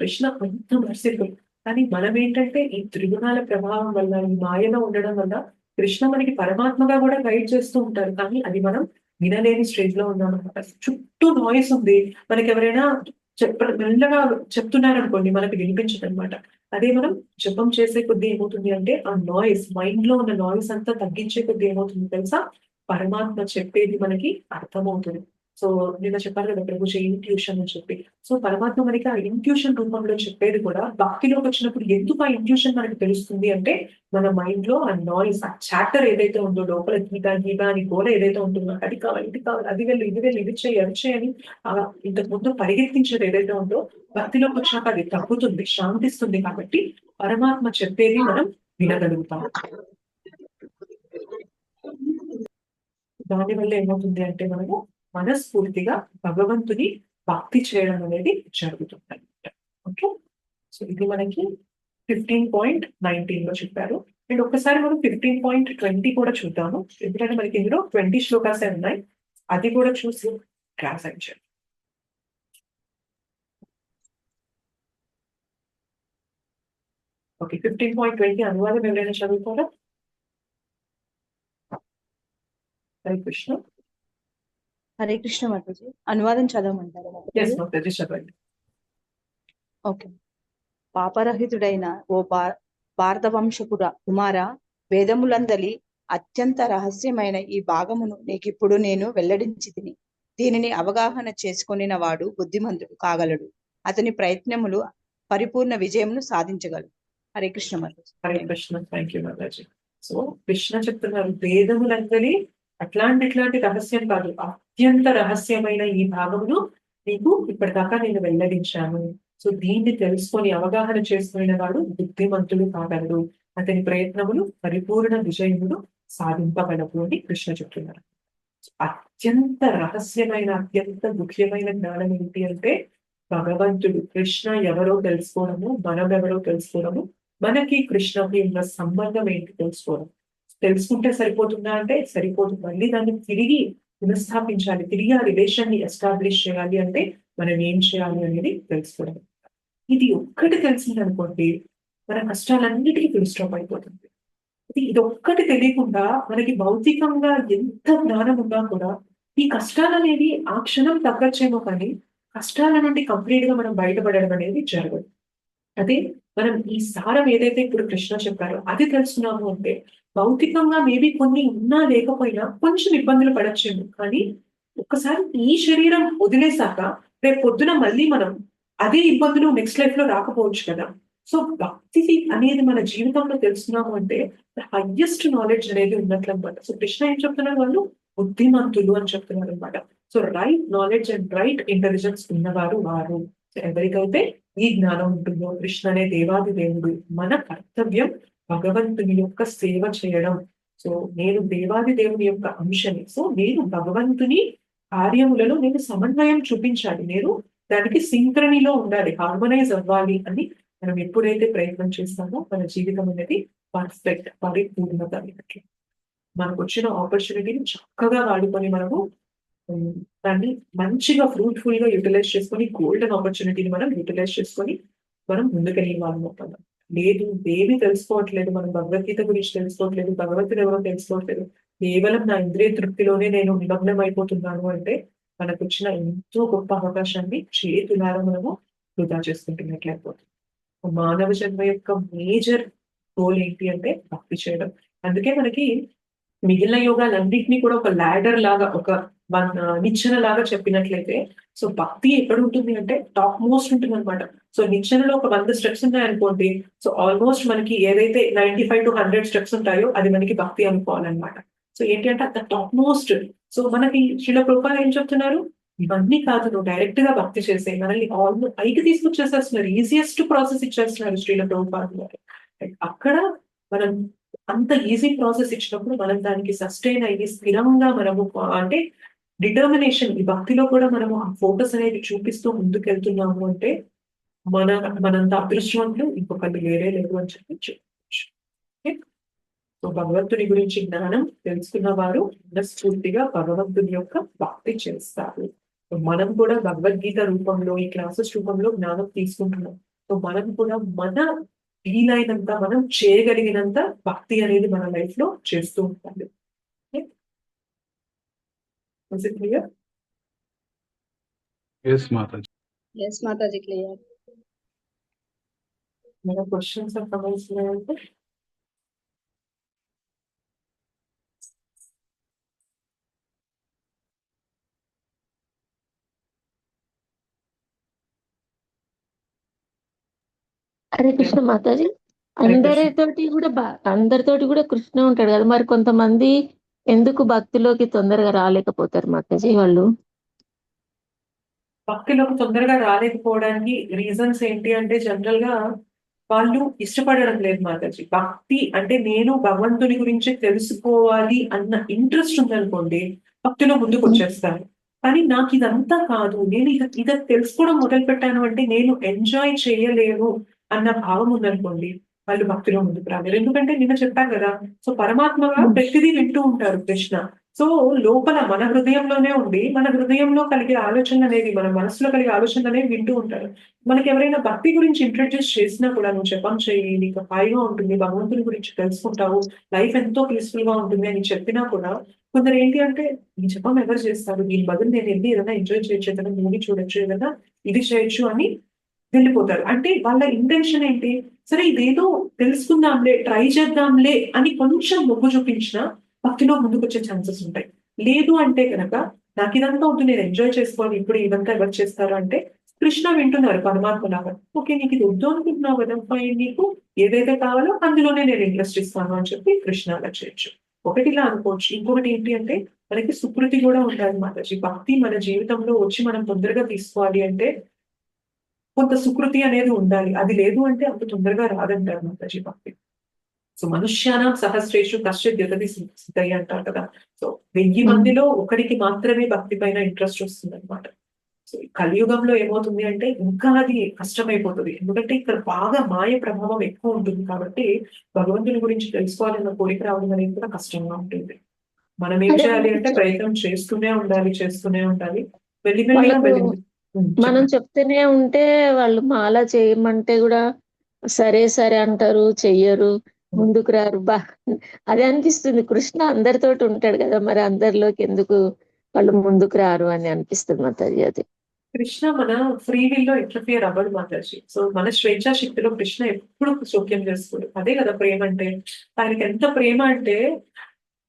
కృష్ణ అంత మర్సిఫుల్. కానీ మనం ఏంటంటే ఈ త్రిగుణాల ప్రభావం వల్ల, ఈ మాయలో ఉండడం వల్ల కృష్ణ మనకి పరమాత్మగా కూడా గైడ్ చేస్తూ ఉంటారు. కానీ అది మనం వినలేని స్టేజ్ లో ఉన్నాం అనమాట. చుట్టూ నాయిస్ ఉంది. మనకి ఎవరైనా మెల్లగా చెప్తున్నారనుకోండి, మనకి వినిపించదు అనమాట. అదే మనం జపం చేసే కొద్దీ ఏమవుతుంది అంటే ఆ నాయిస్, మైండ్ లో ఉన్న నాయిస్ అంతా తగ్గించే కొద్దీ ఏమవుతుంది తెలుసా? పరమాత్మ చెప్పేది మనకి అర్థమవుతుంది. సో నిన్న చెప్పారు కదా ప్రభుజీ ఇంట్యూషన్ అని చెప్పి. సో పరమాత్మ మనకి ఆ ఇంట్యూషన్ రూపంలో చెప్పేది కూడా భక్తిలోకి వచ్చినప్పుడు ఎందుకు ఆ ఇంట్యూషన్ మనకి తెలుస్తుంది అంటే మన మైండ్ లో ఆ నాయిస్, ఆ చాటర్ ఏదైతే ఉందో, లోపల గీత గీత అని గోల ఏదైతే ఉంటుందో, అది కావాలి ఇది కావాలి, అది వెళ్ళి ఇది వెళ్ళి ఇది చేయి అది చేయని ఇంతకు ముందు పరిగెత్తించేది ఏదైతే ఉందో భక్తిలోకి వచ్చాక అది తగ్గుతుంది, శాంతిస్తుంది. కాబట్టి పరమాత్మ చెప్పేది మనం వినగలుగుతాం. దానివల్ల ఏమవుతుంది అంటే మనము మనస్ఫూర్తిగా భగవంతుని భక్తి చేయడం అనేది జరుగుతుంది అనమాట. ఓకే, సో ఇది మనకి 15.19 లో చెప్పారు. అండ్ ఒక్కసారి మనం 15.20 కూడా చూద్దాము. ఎందుకంటే మనకి ఇందులో 20 శ్లోకాసే ఉన్నాయి. అది కూడా చూసి క్లాస్ అయించారు. ఓకే, 15.20 అనువాదం ఎవరైనా చదువుతారా? హరే కృష్ణ. హరే కృష్ణ మాతాజీ. అనువాదం చదవమంటారు ఎస్ మాతాజీ, చదవండి. ఓకే. పాపరహితుడైన ఓ భారతవంశపుర కుమార, వేదములందలి అత్యంత రహస్యమైన ఈ భాగమును నీకిప్పుడు నేను వెల్లడించి తిని, దీనిని అవగాహన చేసుకొనిన వాడు బుద్ధిమంతుడు కాగలడు. అతని ప్రయత్నములు పరిపూర్ణ విజయమును సాధించగలడు. హరే కృష్ణ మాతాజీ. హరే కృష్ణ. థ్యాంక్ యూ మాతాజీ. సో కృష్ణ చెప్తున్నారు వేదములందరి ఇట్లాంటి రహస్యం కాదు, అత్యంత రహస్యమైన ఈ భాగమును నీకు ఇప్పటిదాకా నేను వెల్లడించాను. సో దీన్ని తెలుసుకొని అవగాహన చేసుకున్న వాడు బుద్ధిమంతుడు కాగలడు. అతని ప్రయత్నములు పరిపూర్ణ విజయములు సాధింపగలవు అని కృష్ణ చెప్తున్నారు. అత్యంత రహస్యమైన, అత్యంత ముఖ్యమైన జ్ఞానం ఏంటి అంటే భగవంతుడు కృష్ణ ఎవరో తెలుసుకోవడము, మనమెవరో తెలుసుకోవడము, మనకి కృష్ణకి ఉన్న సంబంధం ఏంటి తెలుసుకోవడం. తెలుసుకుంటే సరిపోతుందా అంటే సరిపోదు. మళ్ళీ దాన్ని తిరిగి పునఃస్థాపించాలి, తిరిగి ఆ రిలేషన్ ని ఎస్టాబ్లిష్ చేయాలి అంటే మనం ఏం చేయాలి అనేది తెలుసుకోవడం. ఇది ఒక్కటి తెలిసింది అనుకోండి, మన కష్టాలన్నిటికీ ఫుల్ స్టాప్ అయిపోతుంది. ఇది ఒక్కటి తెలియకుండా మనకి భౌతికంగా ఎంత జ్ఞానం ఉన్నా కూడా ఈ కష్టాలు అనేవి ఆ క్షణం తగ్గచ్చేమో, కానీ కష్టాల నుండి కంప్లీట్ గా మనం బయటపడడం అనేది జరగదు. అదే మనం ఈ సారం ఏదైతే ఇప్పుడు కృష్ణ చెప్పారో అది తెలుసుకున్నాము అంటే భౌతికంగా మేబీ కొన్ని ఉన్నా లేకపోయినా కొంచెం ఇబ్బందులు పడచ్చేమో, కానీ ఒక్కసారి ఈ శరీరం వదిలేశాక రేపు పొద్దున మళ్ళీ మనం అదే ఇబ్బందులు నెక్స్ట్ లైఫ్ లో రాకపోవచ్చు కదా. సో భక్తి అనేది మన జీవితంలో తెలుసుకున్నాము అంటే హైయెస్ట్ నాలెడ్జ్ అనేది ఉన్నట్లు అనమాట. సో కృష్ణ ఏం చెప్తున్నారు, వాళ్ళు బుద్ధిమంతులు అని చెప్తున్నారు అనమాట. So right knowledge and right intelligence ఉన్నవారు వారు. ఎవరికైతే ఈ జ్ఞానం ఉంటుందో, కృష్ణ అనే దేవాది దేవుడు, మన కర్తవ్యం భగవంతుని యొక్క సేవ చేయడం. సో నేను దేవాది దేవుని యొక్క అంశని. సో నేను భగవంతుని కార్యములలో నేను సమన్వయం చూపించాలి, నేను దానికి సింక్రనీలో ఉండాలి, హార్మనైజ్ అవ్వాలి అని మనం ఎప్పుడైతే ప్రయత్నం చేస్తామో మన జీవితం అనేది పర్ఫెక్ట్ పరిపూర్ణత అన్నట్లు. మనకు వచ్చిన ఆపర్చునిటీని చక్కగా వాడుకొని మనము దాన్ని మంచిగా ఫ్రూట్ఫుల్ గా యూటిలైజ్ చేసుకొని గోల్డెన్ ఆపర్చునిటీని మనం యూటిలైజ్ చేసుకొని మనం ముందుకెళ్ళి వాళ్ళం అవుతాం. లేదు ఏమీ తెలుసుకోవట్లేదు, మనం భగవద్గీత గురించి తెలుసుకోవట్లేదు, భగవంతుడు ఎవరో తెలుసుకోవట్లేదు, కేవలం నా ఇంద్రియ తృప్తిలోనే నేను నిమగ్నం అయిపోతున్నాను అంటే మనకు వచ్చిన ఎంతో గొప్ప అవకాశాన్ని చేతులారా మనము వృధా చేసుకుంటున్నట్లయిపోతుంది. మానవ జన్మ యొక్క మేజర్ గోల్ ఏంటి అంటే భక్తి చేయడం. అందుకే మనకి మిగిలిన యోగాలన్నింటినీ కూడా ఒక ల్యాడర్ లాగా, ఒక నిచ్చెన లాగా చెప్పినట్లయితే, సో భక్తి ఎక్కడ ఉంటుంది అంటే టాప్ మోస్ట్ ఉంటుంది అనమాట. సో నిచ్చెనలో ఒక 100 స్టెప్స్ ఉన్నాయనుకోండి, సో ఆల్మోస్ట్ మనకి ఏదైతే 95 to 100 స్టెప్స్ ఉంటాయో అది మనకి భక్తి అనుకోవాలన్నమాట. సో ఏంటి అంటే at the top most. So మనకి శ్రీల ప్రభుపాద ఏం చెప్తున్నారు, ఇవన్నీ కాదు, నువ్వు డైరెక్ట్ గా భక్తి చేసే, మనల్ని ఆల్మోస్ట్ పైకి తీసుకొచ్చేసేస్తున్నారు, ఈజియెస్ట్ ప్రాసెస్ ఇచ్చేస్తున్నారు శ్రీల ప్రభుపాద గారు. అక్కడ మనం అంత ఈజీ ప్రాసెస్ ఇచ్చినప్పుడు మనం దానికి సస్టైన్ అయ్యి స్థిరంగా మనము అంటే డిటర్మినేషన్, ఈ భక్తిలో కూడా మనము ఆ ఫోకస్ అనేది చూపిస్తూ ముందుకెళ్తున్నాము అంటే మనంత అదృష్టవంతులు ఇంకొకటి వేరే లేదు అని చెప్పచ్చు. సో భగవంతుని గురించి జ్ఞానం తెలుసుకున్న వారు మనస్ఫూర్తిగా భగవంతుని యొక్క భక్తి చేస్తారు. మనం కూడా భగవద్గీత రూపంలో, ఈ క్లాసెస్ రూపంలో జ్ఞానం తీసుకుంటున్నాం. సో మనం కూడా మన వీలైనంత, మనం చేయగలిగినంత భక్తి అనేది మన లైఫ్ లో చేస్తూ ఉంటాలి. ఎస్ మాతాజీ, క్లియర్. మన క్వశ్చన్స్ అర్థమవుతున్నాయంటే హరే కృష్ణ మాతాజీ. అందరితోటి కూడా కృష్ణ ఉంటాడు కదా, మరి కొంతమంది ఎందుకు భక్తిలోకి తొందరగా రాలేకపోతారు మాతాజీ? వాళ్ళు భక్తిలోకి తొందరగా రాలేకపోవడానికి రీజన్స్ ఏంటి అంటే, జనరల్ గా వాళ్ళు ఇష్టపడడం లేదు మాతాజీ. భక్తి అంటే నేను భగవంతుని గురించి తెలుసుకోవాలి అన్న ఇంట్రెస్ట్ ఉందనుకోండి, భక్తిలో ముందుకు వచ్చేస్తారు. కానీ నాకు ఇదంతా కాదు, నేను ఇది తెలుసుకోవడం మొదలు పెట్టాను అంటే నేను ఎంజాయ్ చేయలేను అన్న భావం ఉందనుకోండి, వాళ్ళు భక్తిలో ముందుకు రాలేరు. ఎందుకంటే నిన్న చెప్పాను కదా, సో పరమాత్మగా ప్రతిదీ వింటూ ఉంటారు కృష్ణ. సో లోపల మన హృదయంలోనే ఉండి, మన హృదయంలో కలిగే ఆలోచన అనేది, మన మనసులో కలిగే ఆలోచన అనేది వింటూ ఉంటారు. మనకి ఎవరైనా భక్తి గురించి ఇంట్రడ్యూస్ చేసినా కూడా, నువ్వు జపం చేయి, నీకు హాయిగా ఉంటుంది, భగవంతుని గురించి తెలుసుకుంటావు, లైఫ్ ఎంతో పీస్ఫుల్ గా ఉంటుంది అని చెప్పినా కూడా కొందరు ఏంటి అంటే, ఈ జపం ఎవరు చేస్తారు, దీని బదులు నేను వెళ్ళి ఏదైనా ఎంజాయ్ చేయొచ్చు, ఏదైనా మూవీ చూడొచ్చు, ఏదైనా ఇది చేయొచ్చు అని వెళ్ళిపోతారు. అంటే వాళ్ళ ఇంటెన్షన్ ఏంటి, సరే ఇదేదో తెలుసుకుందాంలే, ట్రై చేద్దాంలే అని కొంచెం మొగ్గు చూపించినా భక్తిలో ముందుకు వచ్చే ఛాన్సెస్ ఉంటాయి. లేదు అంటే కనుక నాకు ఇదంతా వద్దు, నేను ఎంజాయ్ చేసుకోవాలి, ఇప్పుడు ఇదంతా ఎవరు చేస్తారు అంటే కృష్ణ వింటున్నారు పరమాత్మ లాగా. ఓకే, నీకు ఇది వద్దు అనుకుంటున్నావు కదా, ఫైన్, నీకు ఏదైతే కావాలో అందులోనే నేను ఇంట్రెస్ట్ ఇస్తాను అని చెప్పి కృష్ణ అలా చేయొచ్చు. ఒకటి ఇలా అనుకోవచ్చు. ఇంకొకటి ఏంటి అంటే మనకి సుకృతి కూడా ఉండాలి మాతాజీ. భక్తి మన జీవితంలో వచ్చి మనం తొందరగా తీసుకోవాలి అంటే కొంత సుకృతి అనేది ఉండాలి. అది లేదు అంటే అంత తొందరగా రాదంటారు మాతాజీ భక్తి. సో మనుష్యానం సహస్రేషు కశ్చిత్ జగతి సిద్ధయ్య అంటారు కదా. సో 1000 మందిలో ఒకరికి మాత్రమే భక్తి పైన ఇంట్రెస్ట్ వస్తుంది అనమాట. సో కలియుగంలో ఏమవుతుంది అంటే ఇంకా అది కష్టమైపోతుంది. ఎందుకంటే ఇక్కడ బాగా మాయ ప్రభావం ఎక్కువ ఉంటుంది కాబట్టి భగవంతుని గురించి తెలుసుకోవాలన్న కోరిక రావడం అనేది కూడా కష్టంగా ఉంటుంది. మనం ఏం చేయాలి అంటే ప్రయత్నం చేస్తూనే ఉండాలి. మనం చెప్తూనే ఉంటే, వాళ్ళు మాల చేయమంటే కూడా సరే సరే అంటారు, చెయ్యరు, ముందుకు రారు. అదే అనిపిస్తుంది, కృష్ణ అందరితోటి ఉంటాడు కదా, మరి అందరిలోకి ఎందుకు వాళ్ళు ముందుకు రారు అని అనిపిస్తుంది మాతాజీ. అది కృష్ణ మన ఫ్రీ విల్ లో ఇంటర్ఫియర్ అవ్వడు మాతాజీ. సో మన స్వేచ్ఛా శక్తిలో కృష్ణ ఎప్పుడు జోక్యం చేసుకోడు. అదే కదా ప్రేమ అంటే. ఆయనకి ఎంత ప్రేమ అంటే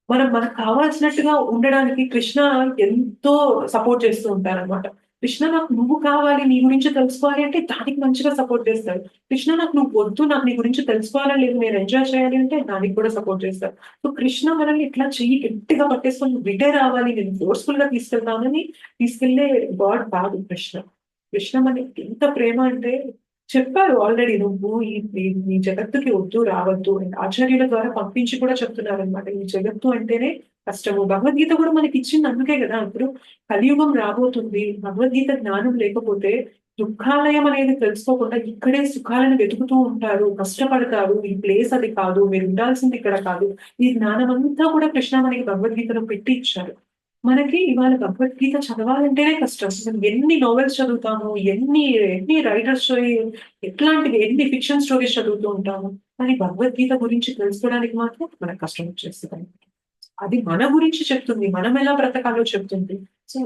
మనకు కావాల్సినట్టుగా ఉండడానికి కృష్ణ ఎంతో సపోర్ట్ చేస్తూ ఉంటారన్నమాట. కృష్ణ నాకు నువ్వు కావాలి, నీ గురించి తెలుసుకోవాలి అంటే దానికి మంచిగా సపోర్ట్ చేస్తాడు. కృష్ణ నాకు నువ్వు వద్దు, నాకు నీ గురించి తెలుసుకోవాలని లేదు, నేను ఎంజాయ్ చేయాలి అంటే దానికి కూడా సపోర్ట్ చేస్తాడు. సో కృష్ణ మనల్ని ఇట్లా చెయ్యి గట్టిగా పట్టేసుకొని విటే రావాలి, నేను ఫోర్స్ఫుల్ గా తీసుకెళ్తానని తీసుకెళ్లే గాడ్ కాదు కృష్ణ. కృష్ణ మనకి ఎంత ప్రేమ అంటే చెప్పారు ఆల్రెడీ, నువ్వు ఈ జగత్తుకి వద్దు, రావద్దు. ఆచార్యుల ద్వారా పంపించి కూడా చెప్తున్నారు అనమాట, ఈ జగత్తు అంటేనే కష్టము. భగవద్గీత కూడా మనకి ఇచ్చింది అందుకే కదా. ఇప్పుడు కలియుగం రాబోతుంది, భగవద్గీత జ్ఞానం లేకపోతే దుఃఖాలయం అనేది తెలుసుకోకుండా ఇక్కడే సుఖాలను వెతుకుతూ ఉంటారు, కష్టపడతారు. ఈ ప్లేస్ అది కాదు, మీరు ఉండాల్సింది ఇక్కడ కాదు. ఈ జ్ఞానం అంతా కూడా కృష్ణ మనకి భగవద్గీతలో పెట్టి ఇచ్చారు. మనకి ఇవాళ భగవద్గీత చదవాలంటేనే కష్టం. మనం ఎన్ని నోవెల్స్ చదువుతాము, ఎన్ని రైటర్స్ ఎన్ని ఫిక్షన్ స్టోరీస్ చదువుతూ ఉంటాము, కానీ భగవద్గీత గురించి తెలుసుకోవడానికి మాత్రం మనకు కష్టం వచ్చేస్తుంది. అది మన గురించి చెప్తుంది, మనం ఎలా బ్రతకాలో చెప్తుంది. సో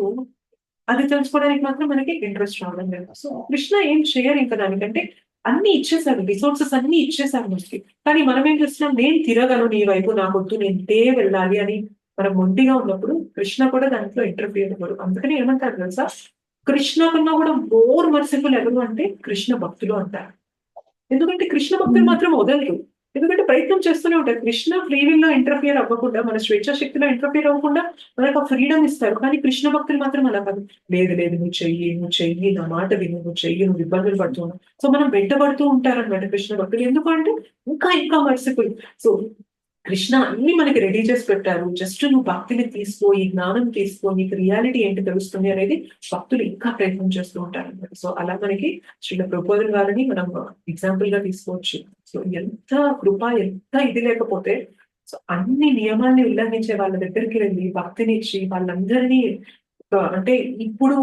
అది తెలుసుకోవడానికి మాత్రం మనకి ఇంట్రెస్ట్ రావడం లేదు. సో కృష్ణ ఏం చేయరు ఇంకా దానికంటే అన్ని ఇచ్చేసారు, రిసోర్సెస్ అన్ని ఇచ్చేసారు మనకి. కానీ మనం ఏం చేస్తున్నాం, నేను తిరగను నీ వైపు, నాకొద్దు, నేను ఇదే వెళ్ళాలి అని మనం మొండిగా ఉన్నప్పుడు కృష్ణ కూడా దాంట్లో ఇంటర్ఫియర్ అవ్వడు. అందుకని ఏమంటారు తెలుసా, కృష్ణ కన్నా కూడా మోర్ మర్సిఫుల్ ఎవరు అంటే కృష్ణ భక్తులు అంటారు. ఎందుకంటే కృష్ణ భక్తులు మాత్రం వదలరు, ఎందుకంటే ప్రయత్నం చేస్తూనే ఉంటారు. కృష్ణ ఫ్రీ విల్ లో ఇంటర్ఫియర్ అవ్వకుండా, మన స్వేచ్ఛా శక్తిలో ఇంటర్ఫియర్ అవ్వకుండా మనకు ఆ ఫ్రీడమ్ ఇస్తారు. కానీ కృష్ణ భక్తులు మాత్రం అలా కాదు, లేదు లేదు నువ్వు చెయ్యి, నా మాట విను, నువ్వు చెయ్యి, నువ్వు ఇబ్బందులు పడుతున్నావు. సో మనం వెంటబడుతూ ఉంటారన్నమాట కృష్ణ భక్తులు. ఎందుకంటే ఇంకా మర్సిఫుల్. సో కృష్ణ అన్ని మనకి రెడీ చేసి పెట్టారు. జస్ట్ నువ్వు భక్తిని తీసుకో, ఈ జ్ఞానం తీసుకో, నీకు రియాలిటీ ఏంటి తెలుస్తుంది అనేది భక్తులు ఇంకా ప్రయత్నం చేస్తూ ఉంటారు అనమాట. సో అలా మనకి శ్రీల ప్రభుపాదుల వారిని మనం ఎగ్జాంపుల్ గా తీసుకోవచ్చు. సో ఎంత కృప, ఎంత ఇది లేకపోతే, సో అన్ని నియమాల్ని ఉల్లంఘించే వాళ్ళ దగ్గరికి వెళ్ళి భక్తినిచ్చి వాళ్ళందరినీ అంటే ఇప్పుడు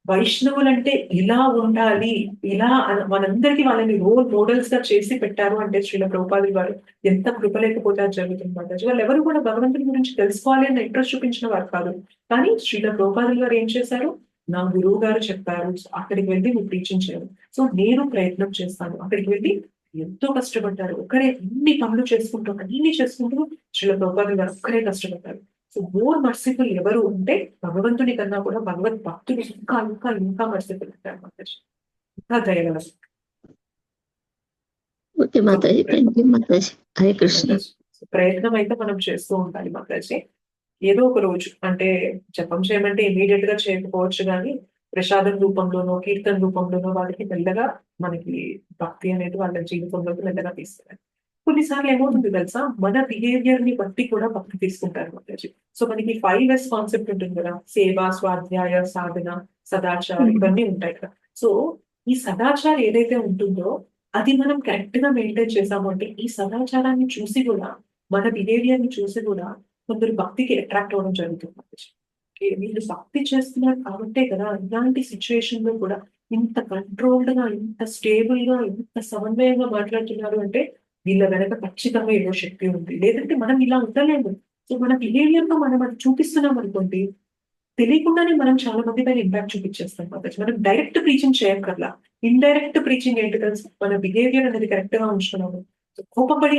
వైష్ణవులు అంటే ఇలా ఉండాలి, ఇలా మనందరికీ వాళ్ళని రోల్ మోడల్స్ గా చేసి పెట్టారు అంటే శ్రీల ప్రభుపాదుల వారు ఎంత కృప లేకపోతే అది జరుగుతుంది మాతాజీ. వాళ్ళు ఎవరు కూడా భగవంతుని గురించి తెలుసుకోవాలి అన్న ఇంట్రెస్ట్ చూపించిన వారు కాదు. కానీ శ్రీల ప్రభుపాదుల వారు ఏం చేశారు, నా గురువు గారు చెప్పారు, అక్కడికి వెళ్ళి నువ్వు టీచింగ్ చేయాలి, సో నేను ప్రయత్నం చేస్తాను. అక్కడికి వెళ్ళి ఎంతో కష్టపడ్డారు, ఒక్కరే అన్ని పనులు చేసుకుంటూ అన్ని చేసుకుంటూ శ్రీల ప్రభుపాదుల గారు ఒక్కరే కష్టపడ్డారు. సో మోర్ మర్సిఫుల్ ఎవరు అంటే భగవంతుని కన్నా కూడా భగవద్ భక్తులు ఇంకా మర్సిఫుల్ అంటారు మాతాజీ, ఇంకా దయగలరు. ఓకే మాతాజీ, థ్యాంక్ యూ మాతాజీ. హరే కృష్ణ. ప్రయత్నం అయితే మనం చేస్తూ ఉండాలి మాతాజీ. ఏదో ఒక రోజు అంటే జపం చేయమంటే ఇమీడియట్ గా చేయకపోవచ్చు, కానీ ప్రసాదం రూపంలోనో కీర్తన రూపంలోనో వాళ్ళకి మెల్లగా మనకి భక్తి అనేది వాళ్ళ జీవితంలోకి మెల్లగా తీసుకురాలి. కొన్నిసార్లు ఏమవుతుంది తెలుసా, మన బిహేవియర్ ని బట్టి కూడా భక్తి తీసుకుంటారు మాతాజీ. సో మనకి 5S కాన్సెప్ట్ ఉంటుంది కదా, సేవ, స్వాధ్యాయ, సాధన, సదాచారం, ఇవన్నీ ఉంటాయి కదా. సో ఈ సదాచారం ఏదైతే ఉంటుందో అది మనం కరెక్ట్ గా మెయింటైన్ చేసాము అంటే ఈ సదాచారాన్ని చూసి కూడా, మన బిహేవియర్ ని చూసి కూడా కొందరు భక్తికి అట్రాక్ట్ అవ్వడం జరుగుతుంది మాతాజీ. వీళ్ళు భక్తి చేస్తున్నారు కాబట్టే కదా ఇలాంటి సిచ్యువేషన్ లో కూడా ఇంత కంట్రోల్డ్ గా, ఇంత స్టేబుల్ గా, ఇంత సమన్వయంగా మాట్లాడుతున్నారు అంటే వీళ్ళ వెనక ఖచ్చితంగా ఏదో శక్తి ఉంది. లేదంటే మనం ఇలా ఉండలేము. సో మన బిహేవియర్ తో మనం అది చూపిస్తున్నాం అనుకోండి, తెలియకుండానే మనం చాలా మంది పైన ఇంపాక్ట్ చూపించేస్తాం మాతాజీ. మనం డైరెక్ట్ ప్రీచింగ్ చేయక్కర్లా, ఇండైరెక్ట్ ప్రీచింగ్ ఏంటి తెలుసు, మన బిహేవియర్ అనేది కరెక్ట్ గా ఉంచుతున్నాము. కోపపడి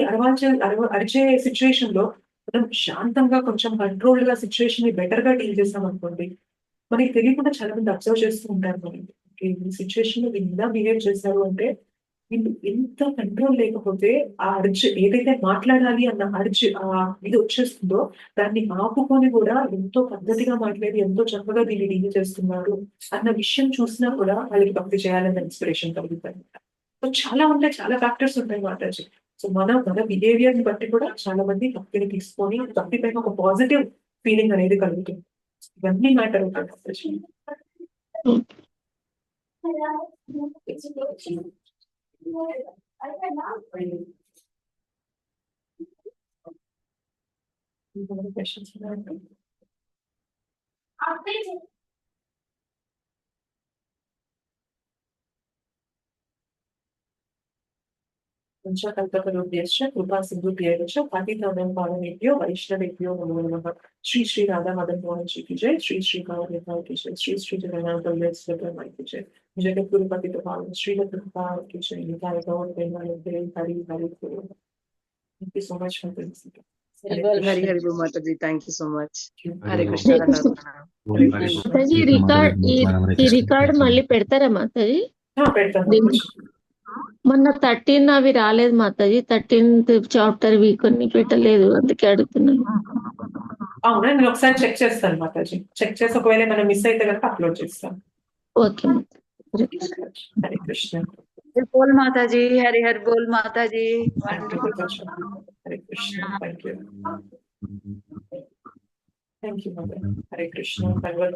అరిచే సిచ్యువేషన్ లో మనం శాంతంగా కొంచెం కంట్రోల్డ్ గా సిచ్యువేషన్ ని బెటర్ గా డీల్ చేస్తాం అనుకోండి, మనకి తెలియకుండా చాలా మంది అబ్జర్వ్ చేస్తూ ఉంటారు. మనం ఈ సిచ్యువేషన్ లో వీళ్ళు ఇలా బిహేవ్ చేశారు అంటే వీళ్ళు ఎంత కంట్రోల్ లేకపోతే ఆ అర్జ్ ఏదైతే మాట్లాడాలి అన్న అర్జ్ ఇది వచ్చేస్తుందో దాన్ని ఆపుకొని కూడా ఎంతో పద్ధతిగా మాట్లాడి ఎంతో చక్కగా దీన్ని డీల్ చేస్తున్నారు అన్న విషయం చూసినా కూడా వాళ్ళకి భక్తి చేయాలన్న ఇన్స్పిరేషన్ కలుగుతాయి. సో చాలా ఉంటాయి, చాలా ఫ్యాక్టర్స్ ఉంటాయి మాతాజీ. సో మన బిహేవియర్ ని బట్టి కూడా చాలా మంది భక్తిని తీసుకొని భక్తి పైన ఒక పాజిటివ్ ఫీలింగ్ అనేది కలుగుతుంది. ఇవన్నీ మ్యాటర్ అవుతాయి మాతాజీ. Questions? कल्पतरुभ्यश्च कृपा सिंधुभ्यश्च पतितानां पावनेभ्यो वैष्णवेभ्यो नमो नमः। श्री श्री राधा मदन मोहन जी की जय, श्री श्री कावड़ की जय, श्री श्री जगन्नाथ बलदेव की जय, जगत गुरु पति पावन श्री प्रभुपाद की जय, निताय गौर प्रेमानंद हरि हरि बोल। Thank you so much for this. Hari Hari बोल माताजी, थैंक यू सो मच. हरे कृष्ण. మాతాజీ ఈ రికార్డ్ మళ్ళీ పెడతారా మాతాజీ? మొన్న 13 అవి రాలేదు మాతాజీ, 13th చాప్టర్ కొన్ని పెట్టలేదు, అందుకే అడుగుతున్నాను. అవునా, నేను ఒకసారి చెక్ చేస్తాను మాతాజీ. చెక్ చేసి ఒకవేళ మనం మిస్ అయితే కనుక అప్లోడ్ చేస్తాను. ఓకే హరే కృష్ణ. बोल माताजी, हरि हरि बोल माताजी. हरे कृष्ण. थैंक यू माता. हरे कृष्ण. भगवत